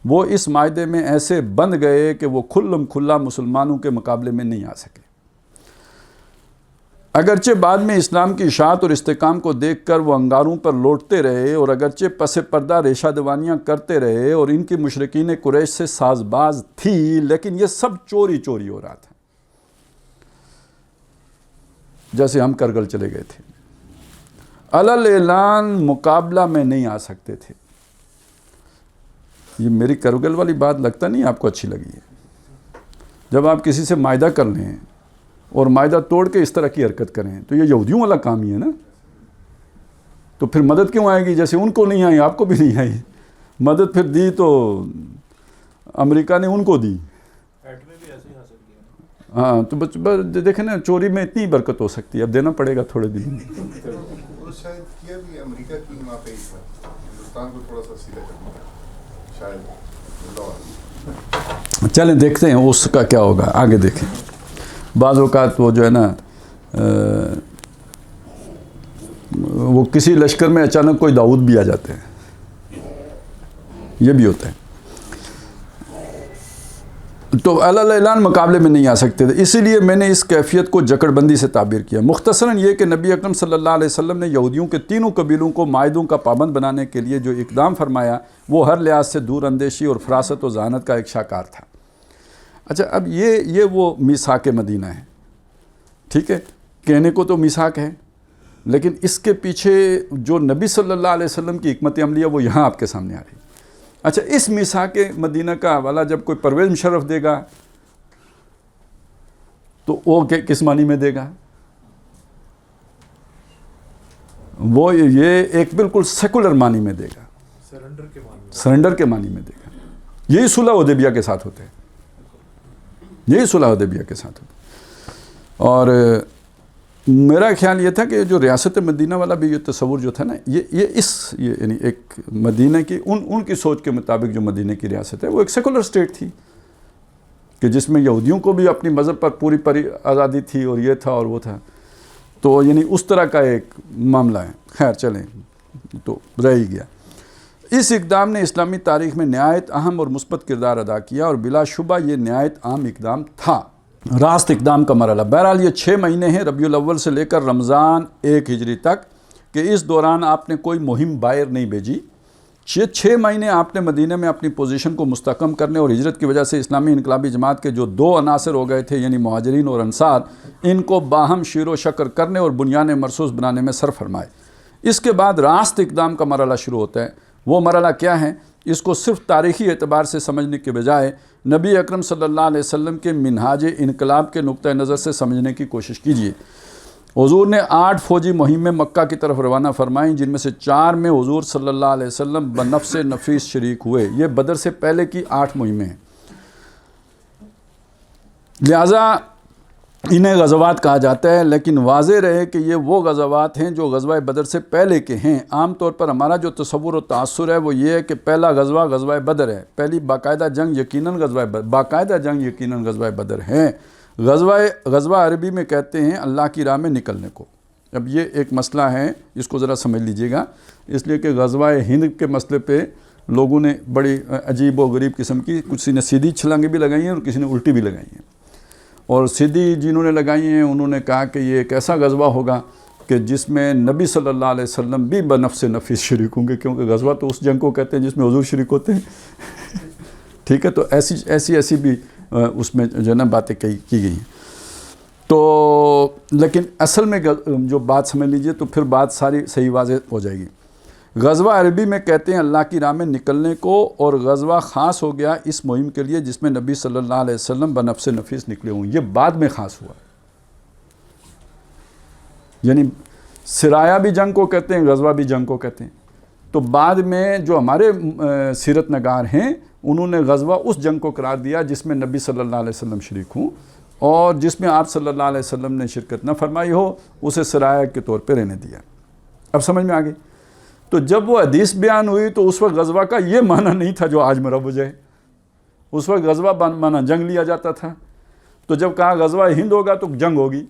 وہ اس معاہدے میں ایسے بند گئے کہ وہ کھلم کھلا مسلمانوں کے مقابلے میں نہیں آ سکے. اگرچہ بعد میں اسلام کی اشاعت اور استحکام کو دیکھ کر وہ انگاروں پر لوٹتے رہے, اور اگرچہ پس پردہ ریشہ دوانیاں کرتے رہے, اور ان کی مشرکین قریش سے ساز باز تھی, لیکن یہ سب چوری چوری ہو رہا تھا. جیسے ہم کرگل چلے گئے تھے, علل اعلان مقابلہ میں نہیں آ سکتے تھے. یہ میری کرگل والی بات لگتا نہیں آپ کو اچھی لگی ہے. جب آپ کسی سے معاہدہ کر لیں اور معاہدہ توڑ کے اس طرح کی حرکت کریں تو یہ یہودیوں والا کام ہی ہے نا. تو پھر مدد کیوں آئے گی؟ جیسے ان کو نہیں آئی آپ کو بھی نہیں آئی. مدد پھر دی تو امریکہ نے ان کو دی. ہاں تو دیکھیں نا, چوری میں اتنی برکت ہو سکتی ہے, اب دینا پڑے گا تھوڑے دن. چلیں دیکھتے ہیں اس کا کیا ہوگا, آگے دیکھیں. بعض اوقات وہ جو ہے نا وہ کسی لشکر میں اچانک کوئی داؤد بھی آ جاتے ہیں, یہ بھی ہوتا ہے. تو علل اعلان مقابلے میں نہیں آ سکتے تھے, اسی لیے میں نے اس کیفیت کو جکڑ بندی سے تعبیر کیا. مختصراً یہ کہ نبی اکرم صلی اللہ علیہ وسلم نے یہودیوں کے 3 قبیلوں کو معاہدوں کا پابند بنانے کے لیے جو اقدام فرمایا وہ ہر لحاظ سے دور اندیشی اور فراست و ذہانت کا ایک شاہکار تھا. اچھا, اب یہ وہ میثاق مدینہ ہے, ٹھیک ہے, کہنے کو تو میثاق ہے, لیکن اس کے پیچھے جو نبی صلی اللہ علیہ وسلم کی حکمت عملیہ وہ یہاں آپ کے سامنے آ رہی ہے. اچھا, اس میثاق مدینہ کا حوالہ جب کوئی پرویز مشرف دے گا تو وہ کس معنی میں دے گا؟ وہ یہ ایک بالکل سیکولر معنی میں دے گا, سرنڈر کے معنی میں دے گا. یہی صلح حدیبیہ کے ساتھ ہوتے ہیں, یہی صلح حدیبیہ کے ساتھ ہوتے ہیں. اور میرا خیال یہ تھا کہ جو ریاست مدینہ والا بھی یہ تصور جو تھا نا, یہ یعنی ایک مدینہ کی ان کی سوچ کے مطابق جو مدینہ کی ریاست ہے وہ ایک سیکولر سٹیٹ تھی کہ جس میں یہودیوں کو بھی اپنی مذہب پر پوری آزادی تھی, اور یہ تھا اور وہ تھا. تو یعنی اس طرح کا ایک معاملہ ہے. خیر چلیں, تو رہ ہی گیا. اس اقدام نے اسلامی تاریخ میں نہایت اہم اور مثبت کردار ادا کیا اور بلا شبہ یہ نہایت اہم اقدام تھا۔ راست اقدام کا مرحلہ، بہرحال یہ 6 مہینے ہیں ربیع الاول سے لے کر رمضان 1 ہجری تک کہ اس دوران آپ نے کوئی مہم باہر نہیں بھیجی۔ 6 مہینے آپ نے مدینہ میں اپنی پوزیشن کو مستحکم کرنے اور ہجرت کی وجہ سے اسلامی انقلابی جماعت کے جو 2 عناصر ہو گئے تھے یعنی مہاجرین اور انصار، ان کو باہم شیر و شکر کرنے اور بنیان مرصوص بنانے میں صرف فرمائے۔ اس کے بعد راست اقدام کا مرحلہ شروع ہوتا ہے۔ وہ مرحلہ کیا ہے؟ اس کو صرف تاریخی اعتبار سے سمجھنے کے بجائے نبی اکرم صلی اللہ علیہ وسلم کے منہاج انقلاب کے نقطہ نظر سے سمجھنے کی کوشش کیجیے۔ حضور نے 8 فوجی مہمیں مکہ کی طرف روانہ فرمائیں، جن میں سے 4 میں حضور صلی اللہ علیہ وسلم بنفس نفیس شریک ہوئے۔ یہ بدر سے پہلے کی 8 مہمیں ہیں، لہٰذا انہیں غزوات کہا جاتا ہے، لیکن واضح رہے کہ یہ وہ غزوات ہیں جو غزوہ بدر سے پہلے کے ہیں۔ عام طور پر ہمارا جو تصور و تاثر ہے وہ یہ ہے کہ پہلا غزوہ بدر ہے، پہلی باقاعدہ جنگ یقیناً غزوہ بدر ہے۔ غزوہ عربی میں کہتے ہیں اللہ کی راہ میں نکلنے کو۔ اب یہ ایک مسئلہ ہے، اس کو ذرا سمجھ لیجئے گا، اس لیے کہ غزوہ ہند کے مسئلے پہ لوگوں نے بڑی عجیب و غریب قسم کی، کسی نے سیدھی چھلانگیں بھی لگائی ہیں اور کسی نے الٹی بھی لگائی ہیں، اور سیدھی جنہوں نے لگائی ہیں انہوں نے کہا کہ یہ ایک ایسا غزوہ ہوگا کہ جس میں نبی صلی اللہ علیہ وسلم بھی بنفس نفیس شریک ہوں گے، کیونکہ غزوہ تو اس جنگ کو کہتے ہیں جس میں حضور شریک ہوتے ہیں ٹھیک ہے، تو ایسی بھی اس میں جو ہے نا باتیں کی گئی ہیں۔ تو لیکن اصل میں جو بات سمجھ لیجئے تو پھر بات ساری صحیح واضح ہو جائے گی۔ غزوہ عربی میں کہتے ہیں اللہ کی راہ میں نکلنے کو، اور غزوہ خاص ہو گیا اس مہم کے لیے جس میں نبی صلی اللہ علیہ وسلم بنفس نفیس نکلے ہوں، یہ بعد میں خاص ہوا۔ یعنی سرایا بھی جنگ کو کہتے ہیں، غزوہ بھی جنگ کو کہتے ہیں، تو بعد میں جو ہمارے سیرت نگار ہیں انہوں نے غزوہ اس جنگ کو قرار دیا جس میں نبی صلی اللہ علیہ وسلم شریک ہوں، اور جس میں آپ صلی اللہ علیہ وسلم نے شرکت نہ فرمائی ہو اسے سرایا کے طور پہ رہنے دیا۔ اب سمجھ میں آ گئی؟ تو جب وہ حدیث بیان ہوئی تو اس وقت غزوہ کا یہ معنی نہیں تھا جو آج مروج ہے، اس وقت غزوہ معنی جنگ لیا جاتا تھا، تو جب کہا غزوہ ہند ہوگا تو جنگ ہوگی۔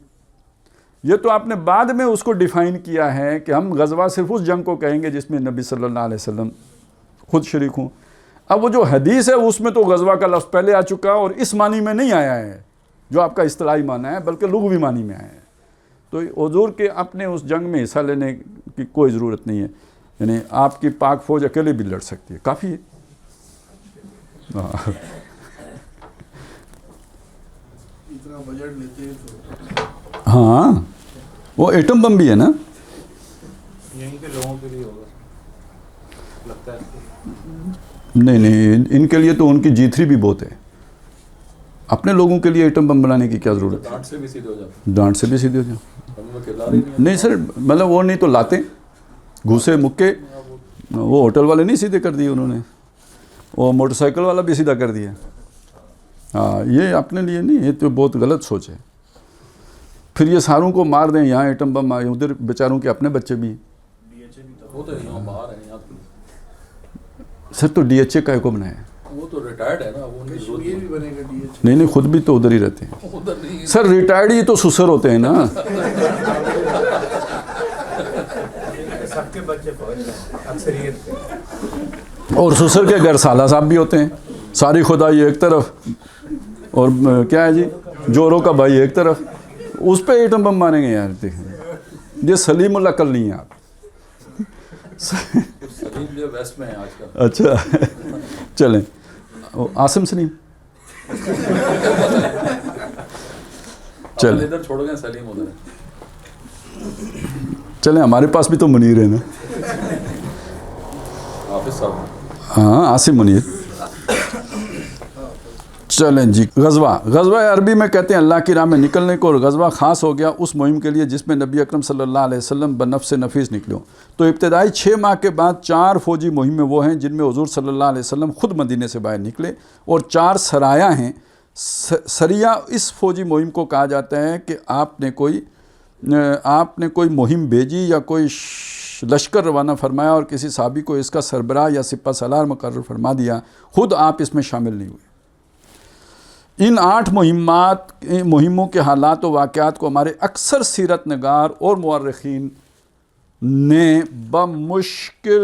یہ تو آپ نے بعد میں اس کو ڈیفائن کیا ہے کہ ہم غزوہ صرف اس جنگ کو کہیں گے جس میں نبی صلی اللہ علیہ وسلم خود شریک ہوں۔ اب وہ جو حدیث ہے اس میں تو غزوہ کا لفظ پہلے آ چکا اور اس معنی میں نہیں آیا ہے جو آپ کا اصطلاحی معنی ہے، بلکہ لغوی معنی میں آیا ہے۔ تو حضور کے اپنے اس جنگ میں حصہ لینے کی کوئی ضرورت نہیں ہے، یعنی آپ کی پاک فوج اکیلے بھی لڑ سکتی ہے، کافی ہے۔ اتنا بجٹ لیتے ہیں تو ہاں وہ ایٹم بم بھی ہے نا، یہیں کے لوگوں کے لیے ہوگا لگتا ہے۔ نہیں ان کے لیے تو ان کی G3 بھی بہت ہے، اپنے لوگوں کے لیے ایٹم بم بنانے کی کیا ضرورت ہے؟ ڈانٹ سے بھی سیدھے ہو جاتے ڈانٹ سے بھی سیدھے ہو جاؤ۔ ہم میں کردار ہی نہیں سر، مطلب وہ نہیں تو لاتے گھوسے مکے، وہ ہوٹل والے نہیں سیدھے کر دیے انہوں نے، وہ موٹر سائیکل والا بھی سیدھا کر دیا۔ ہاں یہ اپنے لیے نہیں، یہ تو بہت غلط سوچ ہے۔ پھر یہ ساروں کو مار دیں، یہاں ایٹم بم آئے، ادھر بیچاروں کے اپنے بچے بھی ہیں۔ وہ تو یہاں باہر ہیں، یہاں سر تو DHA کا کو بنایا ہے، وہ تو ریٹائرڈ ہے نا، وہ ان کی ضرورت کشمیر بھی بنے گا DH۔ نہیں خود بھی تو ادھر ہی رہتے ہیں ادھر نہیں ہے۔ سر، ریٹائرڈ ہی تو سسر ہوتے ہیں نا۔ سب کے بچے فوج میں اکثریت، اور سسر کے گھر سالہ صاحب بھی ہوتے ہیں، ساری خدائی ایک طرف اور کیا ہے جی جوروں کا بھائی ایک طرف، اس پہ ایٹم بم ماریں گے یار؟ دیکھیں یہ سلیم العقل نہیں ہے آپ۔ سلیم جو ویسٹ میں ہے آج کل۔ اچھا چلیں، عاصم سلیم چلیں ادھر چھوڑ گئے، سلیم ادھر ہے۔ چلیں، ہمارے پاس بھی تو منیر ہے نا۔ حافظ صاحب، ہاں عاصم منیر۔ چلیں جی، غزوہ عربی میں کہتے ہیں اللہ کی راہ میں نکلنے کو، اور غزوہ خاص ہو گیا اس مہم کے لیے جس میں نبی اکرم صلی اللہ علیہ وسلم بنفس نفیس نکلے ہوں۔ تو ابتدائی 6 ماہ کے بعد 4 فوجی مہمیں وہ ہیں جن میں حضور صلی اللہ علیہ وسلم خود مدینے سے باہر نکلے، اور 4 سرایا ہیں۔ سریہ اس فوجی مہم کو کہا جاتا ہے کہ آپ نے کوئی مہم بھیجی یا کوئی لشکر روانہ فرمایا اور کسی صحابی کو اس کا سربراہ یا سپہ سالار مقرر فرما دیا، خود آپ اس میں شامل نہیں ہوئے۔ ان 8 مہموں کے حالات و واقعات کو ہمارے اکثر سیرت نگار اور مورخین نے بمشکل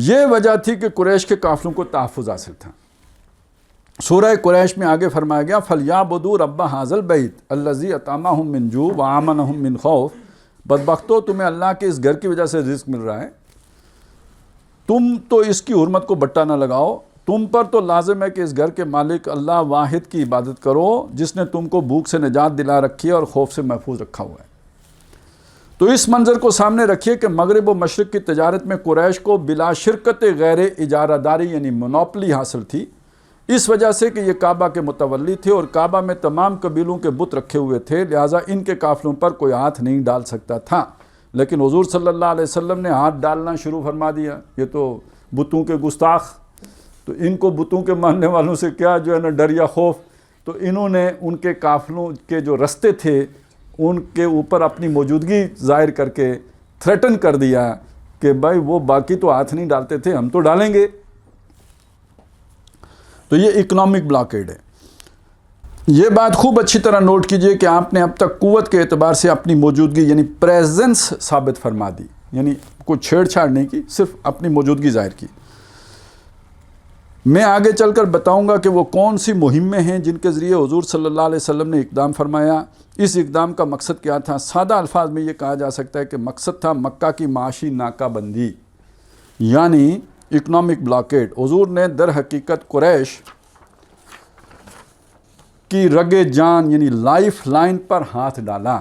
یہ وجہ تھی کہ قریش کے قافلوں کو تحفظ حاصل تھا۔ سورہ قریش میں آگے فرمایا گیا فَلْيَعْبُدُوا رَبَّ هَٰذَا الْبَيْتِ الَّذِي أَطْعَمَهُم مِّن جُوعٍ وَآمَنَهُم مِّن خَوْفٍ۔ بدبختو تمہیں اللہ کے اس گھر کی وجہ سے رزق مل رہا ہے، تم تو اس کی حرمت کو بٹا نہ لگاؤ، تم پر تو لازم ہے کہ اس گھر کے مالک اللہ واحد کی عبادت کرو جس نے تم کو بھوک سے نجات دلا رکھی ہے اور خوف سے محفوظ رکھا ہوا ہے۔ تو اس منظر کو سامنے رکھیے کہ مغرب و مشرق کی تجارت میں قریش کو بلا شرکت غیر اجارہ داری یعنی مونوپلی حاصل تھی، اس وجہ سے کہ یہ کعبہ کے متولی تھے اور کعبہ میں تمام قبیلوں کے بت رکھے ہوئے تھے، لہٰذا ان کے قافلوں پر کوئی ہاتھ نہیں ڈال سکتا تھا۔ لیکن حضور صلی اللہ علیہ وسلم نے ہاتھ ڈالنا شروع فرما دیا، یہ تو بتوں کے گستاخ، تو ان کو بتوں کے ماننے والوں سے کیا جو ہے نا ڈر یا خوف، تو انہوں نے ان کے قافلوں کے جو رستے تھے ان کے اوپر اپنی موجودگی ظاہر کر کے تھریٹن کر دیا کہ بھائی وہ باقی تو ہاتھ نہیں ڈالتے تھے، ہم تو ڈالیں گے۔ تو یہ اکنامک بلاکیڈ ہے۔ یہ بات خوب اچھی طرح نوٹ کیجئے کہ آپ نے اب تک قوت کے اعتبار سے اپنی موجودگی یعنی پریزنس ثابت فرما دی، یعنی کوئی چھیڑ چھاڑ نہیں کی، صرف اپنی موجودگی ظاہر کی۔ میں آگے چل کر بتاؤں گا کہ وہ کون سی مہمیں ہیں جن کے ذریعے حضور صلی اللہ علیہ وسلم نے اقدام فرمایا۔ اس اقدام کا مقصد کیا تھا؟ سادہ الفاظ میں یہ کہا جا سکتا ہے کہ مقصد تھا مکہ کی معاشی ناکہ بندی یعنی اکنامک بلاکیڈ۔ حضور نے در حقیقت قریش کی رگ جان یعنی لائف لائن پر ہاتھ ڈالا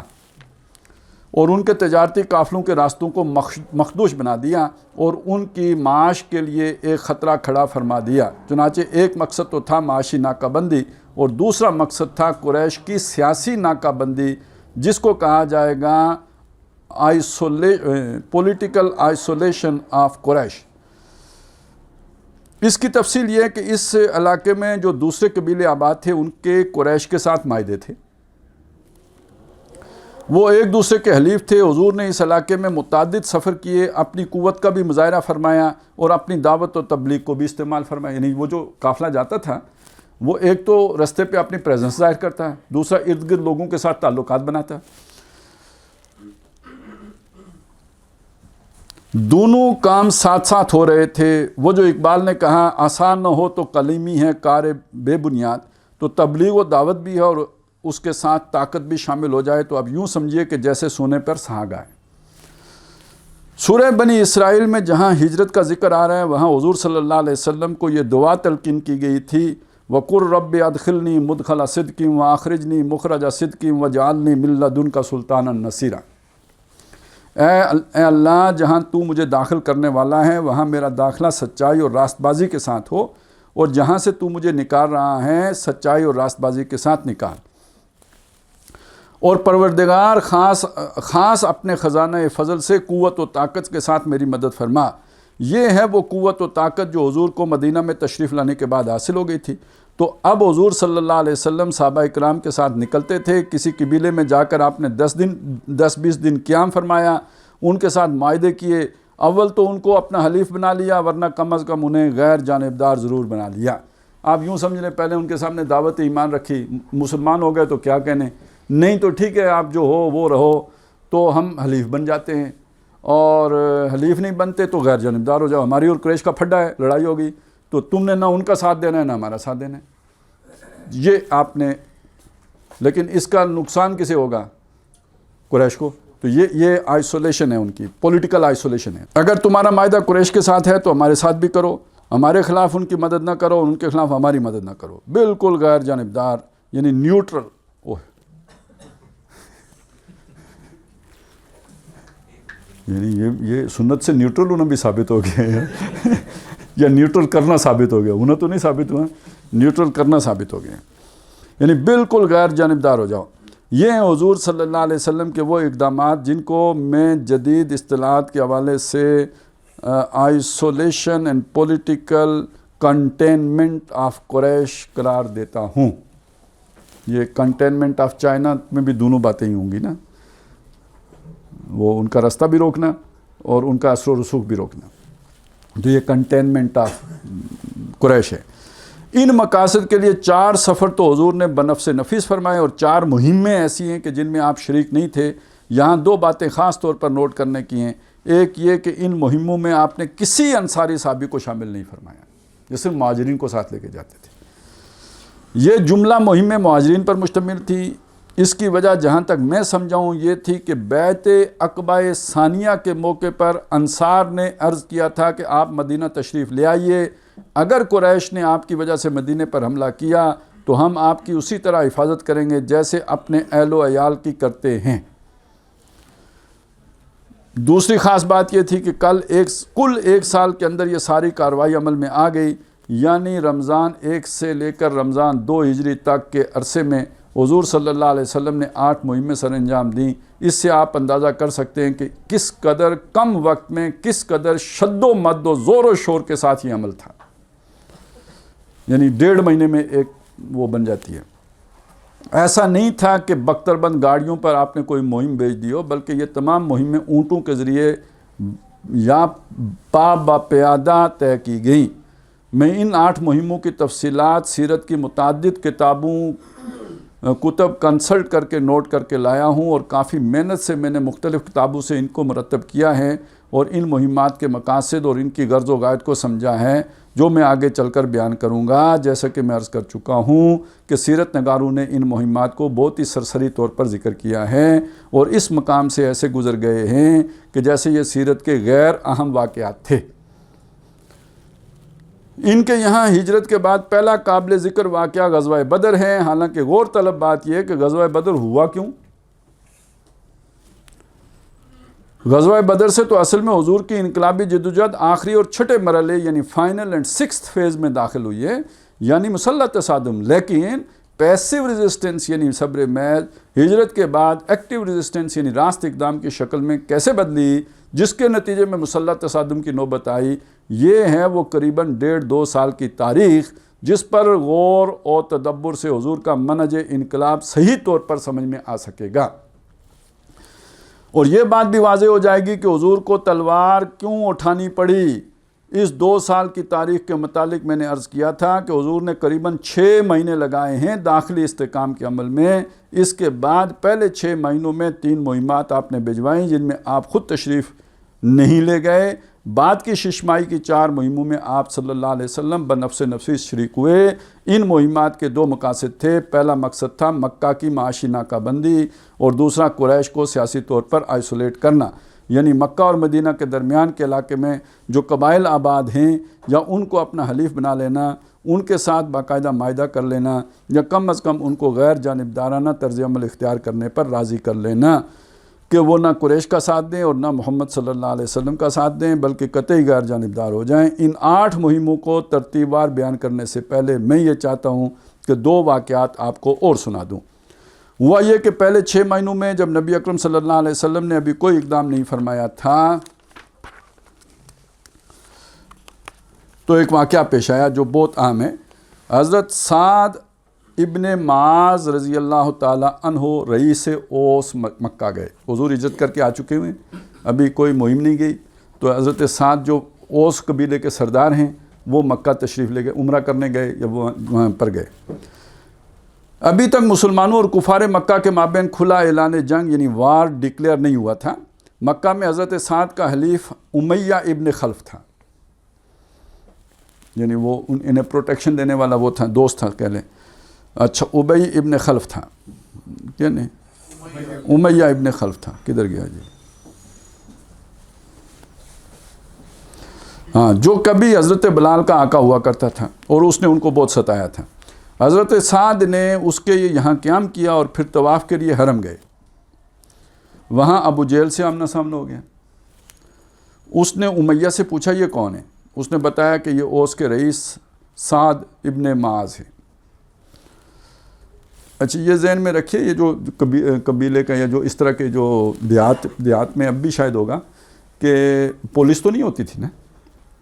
اور ان کے تجارتی قافلوں کے راستوں کو مخدوش بنا دیا اور ان کی معاش کے لیے ایک خطرہ کھڑا فرما دیا۔ چنانچہ ایک مقصد تو تھا معاشی ناکہ بندی اور دوسرا مقصد تھا قریش کی سیاسی ناکہ بندی، جس کو کہا جائے گا پولیٹیکل آئسولیشن آف قریش۔ اس کی تفصیل یہ ہے کہ اس علاقے میں جو دوسرے قبیلے آباد تھے ان کے قریش کے ساتھ معاہدے تھے، وہ ایک دوسرے کے حلیف تھے۔ حضور نے اس علاقے میں متعدد سفر کیے، اپنی قوت کا بھی مظاہرہ فرمایا اور اپنی دعوت و تبلیغ کو بھی استعمال فرمایا۔ یعنی وہ جو قافلہ جاتا تھا وہ ایک تو رستے پہ اپنی پریزنس ظاہر کرتا ہے، دوسرا ارد گرد لوگوں کے ساتھ تعلقات بناتا ہے۔ دونوں کام ساتھ ساتھ ہو رہے تھے۔ وہ جو اقبال نے کہا آسان نہ ہو تو کلیمی ہے کار بے بنیاد، تو تبلیغ و دعوت بھی ہے اور اس کے ساتھ طاقت بھی شامل ہو جائے تو اب یوں سمجھیے کہ جیسے سونے پر سہاگ آئے۔ سورہ بنی اسرائیل میں جہاں ہجرت کا ذکر آ رہا ہے وہاں حضور صلی اللہ علیہ وسلم کو یہ دعا تلقین کی گئی تھی وَقُلْ رَبِّ أَدْخِلْنِي مُدْخَلَ صِدْقٍ وَأَخْرِجْنِي مُخْرَجَ صِدْقٍ وَاجْعَلْنِي مِن لَّدُنكَ سُلْطَانًا نَصِيرًا۔ اے اللہ جہاں تو مجھے داخل کرنے والا ہے وہاں میرا داخلہ سچائی اور راست بازی کے ساتھ ہو، اور جہاں سے تو مجھے نکال رہا ہے سچائی اور راست بازی کے ساتھ نکال، اور پروردگار خاص اپنے خزانہ فضل سے قوت و طاقت کے ساتھ میری مدد فرما۔ یہ ہے وہ قوت و طاقت جو حضور کو مدینہ میں تشریف لانے کے بعد حاصل ہو گئی تھی۔ تو اب حضور صلی اللہ علیہ وسلم صحابہ اکرام کے ساتھ نکلتے تھے، کسی قبیلے میں جا کر آپ نے 10-20 دن قیام فرمایا، ان کے ساتھ معاہدے کیے۔ اول تو ان کو اپنا حلیف بنا لیا ورنہ کم از کم انہیں غیر جانبدار ضرور بنا لیا۔ آپ یوں سمجھ لیں پہلے ان کے سامنے دعوت ایمان رکھی، مسلمان ہو گئے تو کیا کہنے، نہیں تو ٹھیک ہے آپ جو ہو وہ رہو، تو ہم حلیف بن جاتے ہیں، اور حلیف نہیں بنتے تو غیر جانبدار ہو جاؤ، ہماری اور قریش کا پھڈا ہے، لڑائی ہوگی تو تم نے نہ ان کا ساتھ دینا ہے نہ ہمارا ساتھ دینا ہے۔ یہ آپ نے، لیکن اس کا نقصان کسے ہوگا؟ قریش کو۔ تو یہ آئسولیشن ہے ان کی، پولیٹیکل آئسولیشن ہے۔ اگر تمہارا معاہدہ قریش کے ساتھ ہے تو ہمارے ساتھ بھی کرو، ہمارے خلاف ان کی مدد نہ کرو، ان کے خلاف ہماری مدد نہ کرو، بالکل غیر جانبدار یعنی نیوٹرل۔ یعنی یہ سنت سے نیوٹرل ہونا بھی ثابت ہو گیا ہے یا نیوٹرل کرنا ثابت ہو گیا، ہونا تو نہیں ثابت ہوا، نیوٹرل کرنا ثابت ہو گیا، یعنی بالکل غیر جانبدار ہو جاؤ۔ یہ ہیں حضور صلی اللہ علیہ وسلم کے وہ اقدامات جن کو میں جدید اصطلاحات کے حوالے سے isolation and political containment of Quraish قرار دیتا ہوں۔ یہ کنٹینمنٹ آف چائنا میں بھی دونوں باتیں ہی ہوں گی نا، وہ ان کا رستہ بھی روکنا اور ان کا اثر و رسوخ بھی روکنا، تو یہ کنٹینمنٹ آف قریش ہے۔ ان مقاصد کے لیے 4 سفر تو حضور نے بنفس نفیس فرمائے اور 4 مہمیں ایسی ہیں کہ جن میں آپ شریک نہیں تھے۔ یہاں 2 باتیں خاص طور پر نوٹ کرنے کی ہیں۔ ایک یہ کہ ان مہموں میں آپ نے کسی انصاری صحابی کو شامل نہیں فرمایا، یہ صرف مہاجرین کو ساتھ لے کے جاتے تھے۔ یہ جملہ مہم مہاجرین پر مشتمل تھی۔ اس کی وجہ جہاں تک میں سمجھاؤں یہ تھی کہ بیعت عقبہ ثانیہ کے موقع پر انصار نے عرض کیا تھا کہ آپ مدینہ تشریف لے آئیے، اگر قریش نے آپ کی وجہ سے مدینہ پر حملہ کیا تو ہم آپ کی اسی طرح حفاظت کریں گے جیسے اپنے اہل و عیال کی کرتے ہیں۔ دوسری خاص بات یہ تھی کہ کل ایک سال کے اندر یہ ساری کارروائی عمل میں آ گئی، یعنی رمضان 1 سے لے کر رمضان 2 ہجری تک کے عرصے میں حضور صلی اللہ علیہ وسلم نے 8 مہمیں سر انجام دیں۔ اس سے آپ اندازہ کر سکتے ہیں کہ کس قدر کم وقت میں کس قدر شد و مد و زور و شور کے ساتھ یہ عمل تھا، یعنی 1.5 مہینے میں ایک وہ بن جاتی ہے۔ ایسا نہیں تھا کہ بختر بند گاڑیوں پر آپ نے کوئی مہم بھیج دی ہو، بلکہ یہ تمام مہمیں اونٹوں کے ذریعے یا پا پیادہ طے کی گئیں۔ میں ان 8 مہموں کی تفصیلات سیرت کی متعدد کتب کنسلٹ کر کے نوٹ کر کے لایا ہوں، اور کافی محنت سے میں نے مختلف کتابوں سے ان کو مرتب کیا ہے اور ان مہمات کے مقاصد اور ان کی غرض و غایت کو سمجھا ہے، جو میں آگے چل کر بیان کروں گا۔ جیسا کہ میں عرض کر چکا ہوں کہ سیرت نگاروں نے ان مہمات کو بہت ہی سرسری طور پر ذکر کیا ہے اور اس مقام سے ایسے گزر گئے ہیں کہ جیسے یہ سیرت کے غیر اہم واقعات تھے۔ ان کے یہاں ہجرت کے بعد پہلا قابل ذکر واقعہ غزوہ بدر ہے۔ حالانکہ غور طلب بات یہ ہے کہ غزوہ بدر ہوا کیوں؟ غزوہ بدر سے تو اصل میں حضور کی انقلابی جدوجہد آخری اور چھٹے مرحلے یعنی فائنل اینڈ 6th فیز میں داخل ہوئی ہے، یعنی مسلح تصادم۔ لیکن پیسیو ریزسٹنس یعنی صبر محض ہجرت کے بعد ایکٹیو ریزسٹنس یعنی راست اقدام کی شکل میں کیسے بدلی، جس کے نتیجے میں مسلح تصادم کی نوبت آئی، یہ ہے وہ قریباً 1.5-2 سال کی تاریخ جس پر غور اور تدبر سے حضور کا منہج انقلاب صحیح طور پر سمجھ میں آ سکے گا۔ اور یہ بات بھی واضح ہو جائے گی کہ حضور کو تلوار کیوں اٹھانی پڑی۔ اس 2 سال کی تاریخ کے متعلق میں نے عرض کیا تھا کہ حضور نے قریباً 6 مہینے لگائے ہیں داخلی استحکام کے عمل میں۔ اس کے بعد پہلے 6 مہینوں میں 3 مہمات آپ نے بھجوائیں جن میں آپ خود تشریف نہیں لے گئے۔ بعد کی 6 ماہی کی 4 مہموں میں آپ صلی اللہ علیہ وسلم بنفس نفسی شریک ہوئے۔ ان مہمات کے 2 مقاصد تھے۔ پہلا مقصد تھا مکہ کی معاشی ناکہ بندی اور دوسرا قریش کو سیاسی طور پر آئسولیٹ کرنا، یعنی مکہ اور مدینہ کے درمیان کے علاقے میں جو قبائل آباد ہیں یا ان کو اپنا حلیف بنا لینا، ان کے ساتھ باقاعدہ معاہدہ کر لینا یا کم از کم ان کو غیر جانبدارانہ طرز عمل اختیار کرنے پر راضی کر لینا کہ وہ نہ قریش کا ساتھ دیں اور نہ محمد صلی اللہ علیہ وسلم کا ساتھ دیں بلکہ قطعی غیر جانبدار ہو جائیں۔ ان 8 مہموں کو ترتیب وار بیان کرنے سے پہلے میں یہ چاہتا ہوں کہ 2 واقعات آپ کو اور سنا دوں۔ ہوا یہ کہ پہلے 6 مہینوں میں جب نبی اکرم صلی اللہ علیہ وسلم نے ابھی کوئی اقدام نہیں فرمایا تھا تو ایک واقعہ پیش آیا جو بہت اہم ہے۔ حضرت سعد ابن معاذ رضی اللہ تعالیٰ عنہ رئیس اوس مکہ گئے۔ حضور ہجرت کر کے آ چکے ہوئے، ابھی کوئی مہم نہیں گئی، تو حضرت سعد جو اوس قبیلے کے سردار ہیں وہ مکہ تشریف لے گئے، عمرہ کرنے گئے یا وہ وہاں پر گئے۔ ابھی تک مسلمانوں اور کفار مکہ کے مابین کھلا اعلان جنگ یعنی وار ڈکلیئر نہیں ہوا تھا۔ مکہ میں حضرت سعد کا حلیف امیہ ابن خلف تھا، یعنی وہ انہیں پروٹیکشن دینے والا وہ تھا، دوست تھا کہہ لیں۔ اچھا، ابی ابن خلف تھا، کیا نہیں، امیہ ابن خلف تھا، کدھر گیا جی؟ ہاں، جو کبھی حضرت بلال کا آقا ہوا کرتا تھا اور اس نے ان کو بہت ستایا تھا۔ حضرت سعد نے اس کے یہاں قیام کیا اور پھر طواف کے لیے حرم گئے۔ وہاں ابو جہل سے آمنا سامنا ہو گیا۔ اس نے امیہ سے پوچھا یہ کون ہے؟ اس نے بتایا کہ یہ اوس کے رئیس سعد ابن معاذ ہے۔ اچھا، یہ ذہن میں رکھیے، یہ جو قبیلے کا یا جو اس طرح کے جو دیہات میں اب بھی شاید ہوگا کہ پولیس تو نہیں ہوتی تھی نا،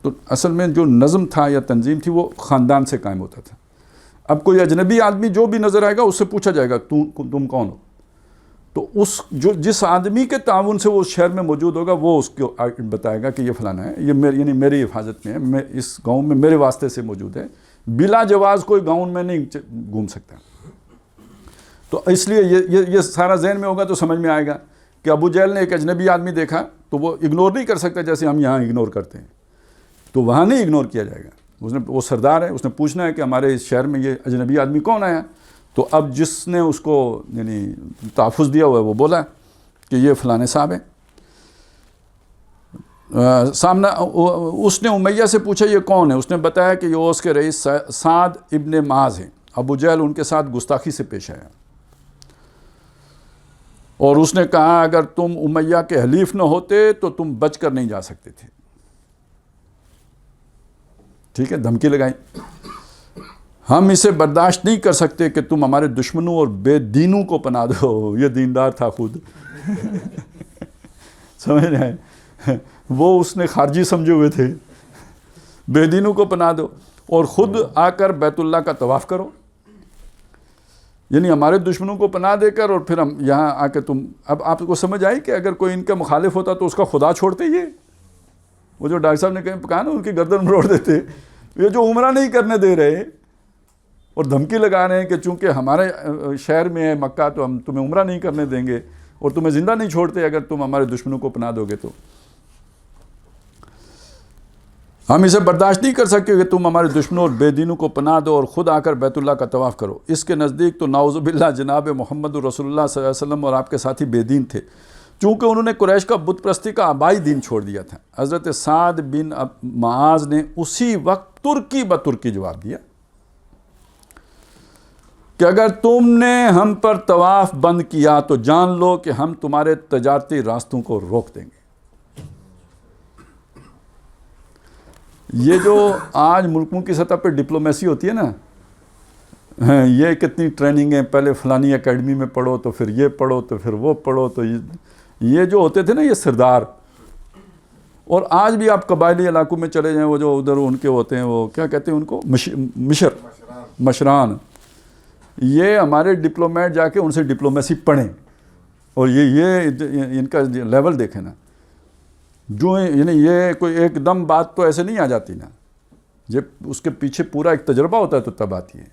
تو اصل میں جو نظم تھا یا تنظیم تھی وہ خاندان سے قائم ہوتا تھا۔ اب کوئی اجنبی آدمی جو بھی نظر آئے گا اس سے پوچھا جائے گا تم کون ہو، تو جس آدمی کے تعاون سے وہ اس شہر میں موجود ہوگا وہ اس کو بتائے گا کہ یہ فلانا ہے، یہ یعنی میری حفاظت میں ہے، میں اس گاؤں میں میرے واسطے سے موجود ہے، بلا جواز کوئی گاؤں میں نہیں گھوم سکتا۔ تو اس لیے یہ سارا ذہن میں ہوگا تو سمجھ میں آئے گا کہ ابو جہل نے ایک اجنبی آدمی دیکھا تو وہ اگنور نہیں کر سکتا جیسے ہم یہاں اگنور کرتے ہیں، تو وہاں نہیں اگنور کیا جائے گا. وہ سردار ہے، اس نے پوچھنا ہے کہ ہمارے اس شہر میں یہ اجنبی آدمی کون آیا. تو اب جس نے اس کو یعنی تحفظ دیا ہوا ہے وہ بولا کہ یہ فلانے صاحب ہیں. سامنا اس نے امیہ سے پوچھا یہ کون ہے، اس نے بتایا کہ یہ اوس کے رئیس سعد ابن معاذ ہیں. ابو جہل ان کے ساتھ گستاخی سے پیش آیا اور اس نے کہا اگر تم امیہ کے حلیف نہ ہوتے تو تم بچ کر نہیں جا سکتے تھے. ٹھیک ہے، دھمکی لگائی، ہم اسے برداشت نہیں کر سکتے کہ تم ہمارے دشمنوں اور بے دینوں کو پناہ دو. یہ دیندار تھا خود سمجھ رہے ہیں، وہ اس نے خارجی سمجھے ہوئے تھے. بے دینوں کو پناہ دو اور خود آ کر بیت اللہ کا طواف کرو، یعنی ہمارے دشمنوں کو پناہ دے کر اور پھر ہم یہاں آ کے تم. اب آپ کو سمجھ آئی کہ اگر کوئی ان کا مخالف ہوتا تو اس کا خدا چھوڑتے. یہ وہ جو ڈاکٹر صاحب نے کہا نا ان کی گردن مروڑ دیتے. یہ جو عمرہ نہیں کرنے دے رہے اور دھمکی لگا رہے ہیں کہ چونکہ ہمارے شہر میں ہے مکہ تو ہم تمہیں عمرہ نہیں کرنے دیں گے اور تمہیں زندہ نہیں چھوڑتے اگر تم ہمارے دشمنوں کو پناہ دو گے. تو ہم اسے برداشت نہیں کر سکتے کہ تم ہمارے دشمنوں اور بے دینوں کو پناہ دو اور خود آ کر بیت اللہ کا طواف کرو. اس کے نزدیک تو نعوذ باللہ جناب محمد رسول اللہ صلی اللہ علیہ وسلم اور آپ کے ساتھی بے دین تھے، چونکہ انہوں نے قریش کا بت پرستی کا آبائی دین چھوڑ دیا تھا. حضرت سعد بن معاذ نے اسی وقت ترکی بترکی جواب دیا کہ اگر تم نے ہم پر طواف بند کیا تو جان لو کہ ہم تمہارے تجارتی راستوں کو روک دیں گے. یہ جو آج ملکوں کی سطح پہ ڈپلومیسی ہوتی ہے نا، یہ کتنی ٹریننگیں، پہلے فلانی اکیڈمی میں پڑھو تو پھر یہ پڑھو تو پھر وہ پڑھو، تو یہ جو ہوتے تھے نا یہ سردار. اور آج بھی آپ قبائلی علاقوں میں چلے جائیں، وہ جو ادھر ان کے ہوتے ہیں وہ کیا کہتے ہیں ان کو، مشران. یہ ہمارے ڈپلومیٹ جا کے ان سے ڈپلومیسی پڑھیں اور یہ ان کا لیول دیکھیں نا. جو یعنی یہ کوئی ایک دم بات تو ایسے نہیں آ جاتی نا، یہ اس کے پیچھے پورا ایک تجربہ ہوتا ہے تو تب آتی ہے.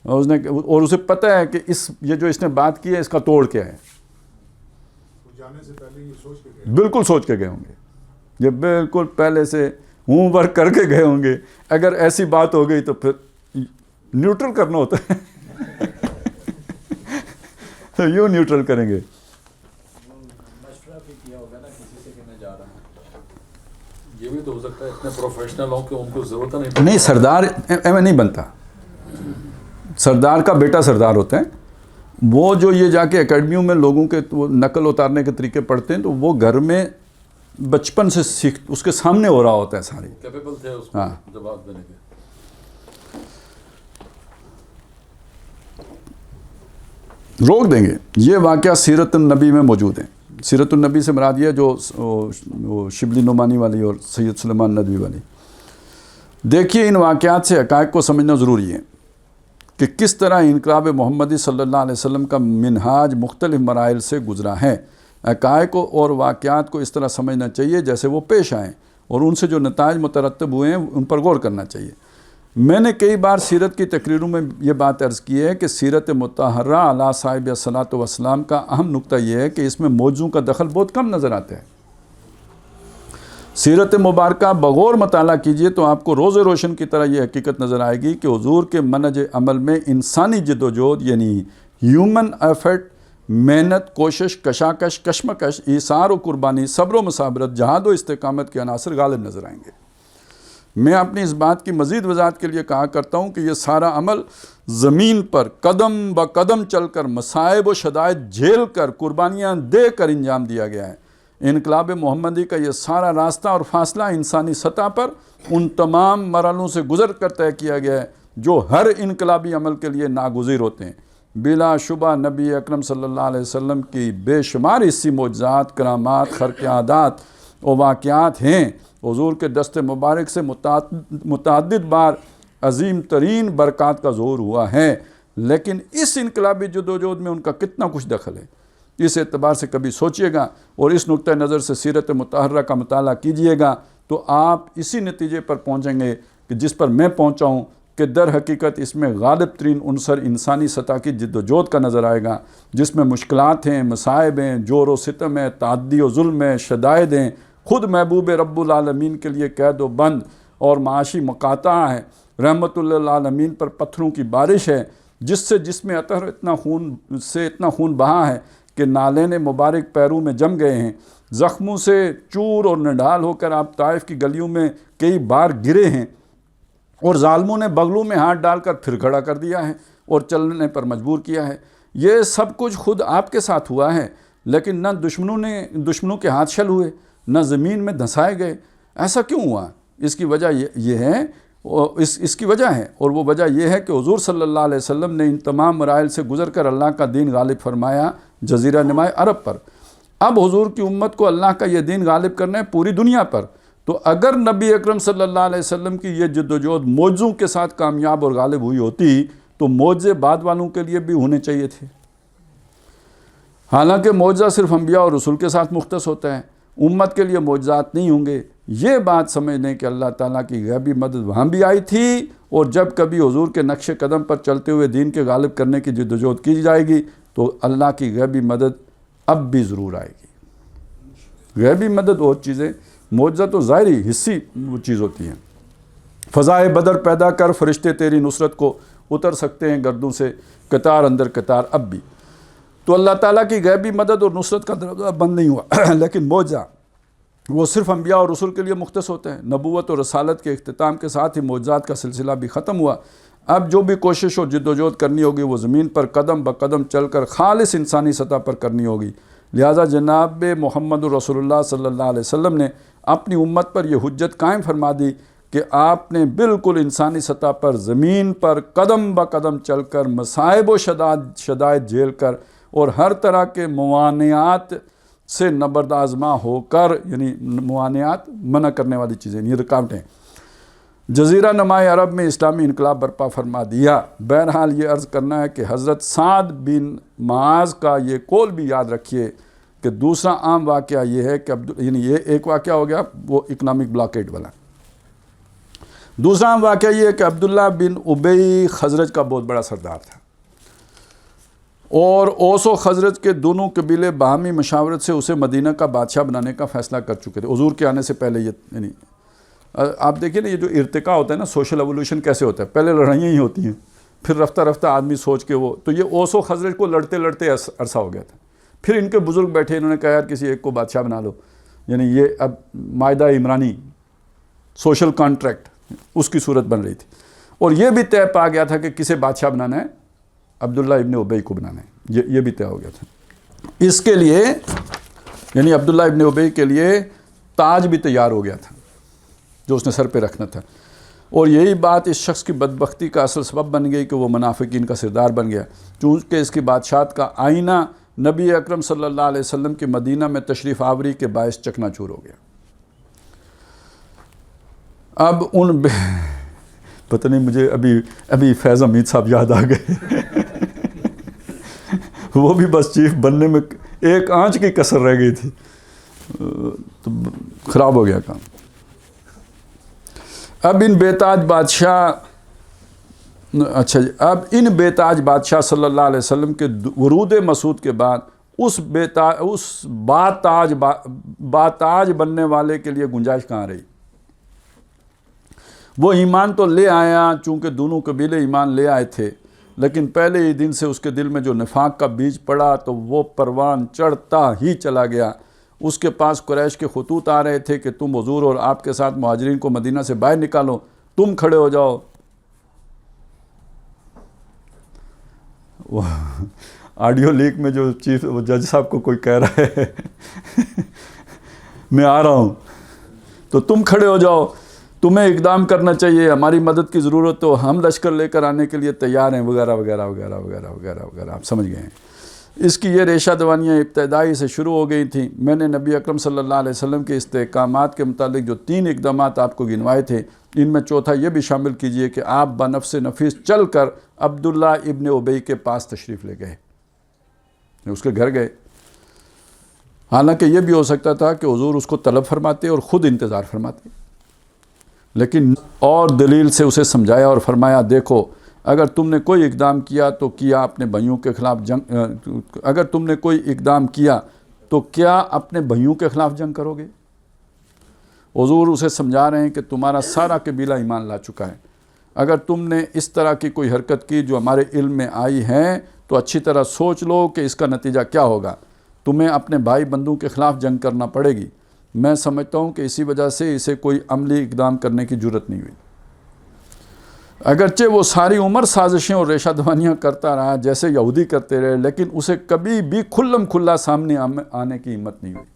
اور اسے پتہ ہے کہ یہ جو اس نے بات کی ہے اس کا توڑ کیا ہے. جانے سے پہلے یہ سوچ کے گئے، بالکل سوچ کے گئے ہوں گے، یہ بالکل پہلے سے ہوم ورک کر کے گئے ہوں گے. اگر ایسی بات ہو گئی تو پھر نیوٹرل کرنا ہوتا ہے تو یوں نیوٹرل کریں گے. مشورہ بھی کیا ہوگا نا کسی سے کہ میں جا رہا ہوں. یہ بھی تو ہو سکتا ہے اتنے پروفیشنل ہوں کہ ان کو ضرورت نہیں. نہیں، سردار ایویں نہیں بنتا. سردار کا بیٹا سردار ہوتا ہے. وہ جو یہ جا کے اکیڈمیوں میں لوگوں کے نقل اتارنے کے طریقے پڑھتے ہیں تو وہ گھر میں بچپن سے سیکھ اس کے سامنے ہو رہا ہوتا ہے ساری. کیپیبل تھے اس کو جواب دینے کے. روک دیں گے. یہ واقعہ سیرت النبی میں موجود ہیں. سیرت النبی سے مراد یہ جو شبلی نعمانی والی اور سید سلیمان ندوی والی. دیکھیے ان واقعات سے حقائق کو سمجھنا ضروری ہے کہ کس طرح انقلاب محمدی صلی اللہ علیہ وسلم کا منہاج مختلف مراحل سے گزرا ہے. حقائق اور واقعات کو اس طرح سمجھنا چاہیے جیسے وہ پیش آئیں اور ان سے جو نتائج مترتب ہوئے ہیں ان پر غور کرنا چاہیے. میں نے کئی بار سیرت کی تقریروں میں یہ بات عرض کی ہے کہ سیرت مطہرہ علیہ صاحب الصلاۃ والسلام کا اہم نقطہ یہ ہے کہ اس میں موضوع کا دخل بہت کم نظر آتا ہے. سیرت مبارکہ بغور مطالعہ کیجئے تو آپ کو روز روشن کی طرح یہ حقیقت نظر آئے گی کہ حضور کے منہج عمل میں انسانی جد و جہد یعنی ہیومن ایفرٹ، محنت، کوشش، کشاکش، کشمکش، ایثار و قربانی، صبر و مصابرت، جہاد و استقامت کے عناصر غالب نظر آئیں گے. میں اپنی اس بات کی مزید وضاحت کے لیے کہا کرتا ہوں کہ یہ سارا عمل زمین پر قدم بہ قدم چل کر مصائب و شدائد جھیل کر قربانیاں دے کر انجام دیا گیا ہے. انقلاب محمدی کا یہ سارا راستہ اور فاصلہ انسانی سطح پر ان تمام مرحلوں سے گزر کر طے کیا گیا ہے جو ہر انقلابی عمل کے لیے ناگزیر ہوتے ہیں. بلا شبہ نبی اکرم صلی اللہ علیہ وسلم کی بے شمار حصی معجزات، کرامات، خرق عادات و واقعات ہیں. حضور کے دست مبارک سے متعدد بار عظیم ترین برکات کا ظہور ہوا ہے، لیکن اس انقلابی جدوجہد میں ان کا کتنا کچھ دخل ہے اس اعتبار سے کبھی سوچئے گا اور اس نقطہ نظر سے سیرت مطہرہ کا مطالعہ کیجئے گا تو آپ اسی نتیجے پر پہنچیں گے کہ جس پر میں پہنچا ہوں کہ کہ در حقیقت اس میں غالب ترین عنصر انسانی سطح کی جد و جہد کا نظر آئے گا، جس میں مشکلات ہیں، مصائب ہیں، جور و ستم ہے، تعدی و ظلم ہے، شدائد ہیں، خود محبوب رب العالمین کے لیے قید و بند اور معاشی مقاطعہ ہے، رحمت للعالمین پر پتھروں کی بارش ہے، جس میں اطہر اتنا خون بہا ہے کہ نالین مبارک پیروں میں جم گئے ہیں، زخموں سے چور اور نڈھال ہو کر آپ طائف کی گلیوں میں کئی بار گرے ہیں، اور ظالموں نے بغلوں میں ہاتھ ڈال کر پھر کھڑا کر دیا ہے اور چلنے پر مجبور کیا ہے۔ یہ سب کچھ خود آپ کے ساتھ ہوا ہے، لیکن نہ دشمنوں کے ہاتھ شل ہوئے، نہ زمین میں دھنسائے گئے۔ ایسا کیوں ہوا؟ اس کی وجہ یہ ہے، اس کی وجہ ہے، اور وہ وجہ یہ ہے کہ حضور صلی اللہ علیہ وسلم نے ان تمام مراحل سے گزر کر اللہ کا دین غالب فرمایا جزیرہ نما عرب پر۔ اب حضور کی امت کو اللہ کا یہ دین غالب کرنا ہے پوری دنیا پر، تو اگر نبی اکرم صلی اللہ علیہ وسلم کی یہ جد و جہد معجزوں کے ساتھ کامیاب اور غالب ہوئی ہوتی تو معجزے بعد والوں کے لیے بھی ہونے چاہیے تھے۔ حالانکہ معجزہ صرف انبیاء اور رسول کے ساتھ مختص ہوتا ہے، امت کے لیے معجزات نہیں ہوں گے۔ یہ بات سمجھنے کہ اللہ تعالیٰ کی غیبی مدد وہاں بھی آئی تھی، اور جب کبھی حضور کے نقش قدم پر چلتے ہوئے دین کے غالب کرنے کی جد و جہد کی جائے گی تو اللہ کی غیبی مدد اب بھی ضرور آئے گی۔ غیبی مدد اور چیزیں، معجزہ تو ظاہری حصی وہ چیز ہوتی ہیں۔ فضائے بدر پیدا کر فرشتے تیری نصرت کو اتر سکتے ہیں گردوں سے قطار اندر قطار اب بھی۔ تو اللہ تعالیٰ کی غیبی مدد اور نصرت کا دروازہ بند نہیں ہوا، لیکن معجزہ وہ صرف انبیاء اور رسول کے لیے مختص ہوتا ہے۔ نبوت اور رسالت کے اختتام کے ساتھ ہی معجزات کا سلسلہ بھی ختم ہوا۔ اب جو بھی کوشش اور جد و جہد کرنی ہوگی وہ زمین پر قدم بقدم چل کر خالص انسانی سطح پر کرنی ہوگی۔ لہٰذا جناب محمد رسول اللہ صلی اللہ علیہ وسلم نے اپنی امت پر یہ حجت قائم فرما دی کہ آپ نے بالکل انسانی سطح پر زمین پر قدم بقدم چل کر مصائب و شدائد جھیل کر اور ہر طرح کے موانعات سے نبرد آزما ہو کر، یعنی موانعات منع کرنے والی چیزیں، یہ رکاوٹیں، جزیرہ نمائے عرب میں اسلامی انقلاب برپا فرما دیا۔ بہرحال یہ عرض کرنا ہے کہ حضرت سعد بن معاذ کا یہ قول بھی یاد رکھیے کہ دوسرا عام واقعہ یہ ہے کہ یعنی یہ ایک واقعہ ہو گیا وہ اکنامک بلاکیڈ والا، دوسرا عام واقعہ یہ ہے کہ عبداللہ بن ابی خزرج کا بہت بڑا سردار تھا، اور اوس و خزرج کے دونوں قبیلے باہمی مشاورت سے اسے مدینہ کا بادشاہ بنانے کا فیصلہ کر چکے تھے حضور کے آنے سے پہلے۔ یہ یعنی آپ دیکھیں نا، یہ جو ارتقاء ہوتا ہے نا، سوشل ایولیوشن کیسے ہوتا ہے، پہلے لڑائیاں ہی ہوتی ہیں، پھر رفتہ رفتہ آدمی سوچ کے وہ، تو یہ اوس و خزرج کو لڑتے لڑتے عرصہ ہو گیا تھا۔ پھر ان کے بزرگ بیٹھے، انہوں نے کہا یار کسی ایک کو بادشاہ بنا لو، یعنی یہ اب معاہدہ عمرانی سوشل کانٹریکٹ اس کی صورت بن رہی تھی، اور یہ بھی طے پا گیا تھا کہ کسے بادشاہ بنانا ہے، عبداللہ ابن ابی کو بنانا ہے، یہ بھی طے ہو گیا تھا۔ اس کے لیے یعنی عبداللہ ابن ابی کے لیے تاج بھی تیار ہو گیا تھا جو اس نے سر پہ رکھنا تھا، اور یہی بات اس شخص کی بدبختی کا اصل سبب بن گئی کہ وہ منافقین کا سردار بن گیا، چونکہ اس کی بادشاہت کا آئینہ نبی اکرم صلی اللہ علیہ وسلم کی مدینہ میں تشریف آوری کے باعث چکنا چور ہو گیا۔ اب پتہ نہیں مجھے ابھی فیض حمید صاحب یاد آ گئے وہ بھی بس چیف بننے میں ایک آنچ کی کسر رہ گئی تھی، تو خراب ہو گیا کام۔ اب ان بے تاج بادشاہ صلی اللہ علیہ وسلم کے ورود مسعود کے بعد اس باتاج بننے والے کے لیے گنجائش کہاں رہی؟ وہ ایمان تو لے آیا، چونکہ دونوں قبیلے ایمان لے آئے تھے، لیکن پہلے ہی دن سے اس کے دل میں جو نفاق کا بیج پڑا تو وہ پروان چڑھتا ہی چلا گیا۔ اس کے پاس قریش کے خطوط آ رہے تھے کہ تم حضور اور آپ کے ساتھ مہاجرین کو مدینہ سے باہر نکالو، تم کھڑے ہو جاؤ۔ آڈیو لیک میں جو چیف جج صاحب کو کوئی کہہ رہا ہے میں آ رہا ہوں تو تم کھڑے ہو جاؤ، تمہیں اقدام کرنا چاہیے، ہماری مدد کی ضرورت ہو، ہم لشکر لے کر آنے کے لیے تیار ہیں، وغیرہ وغیرہ وغیرہ وغیرہ وغیرہ وغیرہ، آپ سمجھ گئے ہیں۔ اس کی یہ ریشہ دوانیاں ابتدائی سے شروع ہو گئی تھیں۔ میں نے نبی اکرم صلی اللہ علیہ وسلم کے استحکامات کے متعلق جو 3 اقدامات آپ کو گنوائے تھے، ان میں چوتھا یہ بھی شامل کیجئے کہ آپ بنفس نفیس چل کر عبداللہ ابن ابی کے پاس تشریف لے گئے، اس کے گھر گئے۔ حالانکہ یہ بھی ہو سکتا تھا کہ حضور اس کو طلب فرماتے اور خود انتظار فرماتے، لیکن اور دلیل سے اسے سمجھایا اور فرمایا دیکھو اگر تم نے کوئی اقدام کیا تو کیا اپنے بھائیوں کے خلاف جنگ، اگر تم نے کوئی اقدام کیا تو کیا اپنے بھائیوں کے خلاف جنگ کرو گے؟ حضور اسے سمجھا رہے ہیں کہ تمہارا سارا قبیلہ ایمان لا چکا ہے، اگر تم نے اس طرح کی کوئی حرکت کی جو ہمارے علم میں آئی ہے تو اچھی طرح سوچ لو کہ اس کا نتیجہ کیا ہوگا، تمہیں اپنے بھائی بندوں کے خلاف جنگ کرنا پڑے گی۔ میں سمجھتا ہوں کہ اسی وجہ سے اسے کوئی عملی اقدام کرنے کی جرت نہیں ہوئی، اگرچہ وہ ساری عمر سازشیں اور ریشہ دوانیاں کرتا رہا جیسے یہودی کرتے رہے، لیکن اسے کبھی بھی کھلم کھلا سامنے آنے کی ہمت نہیں ہوئی۔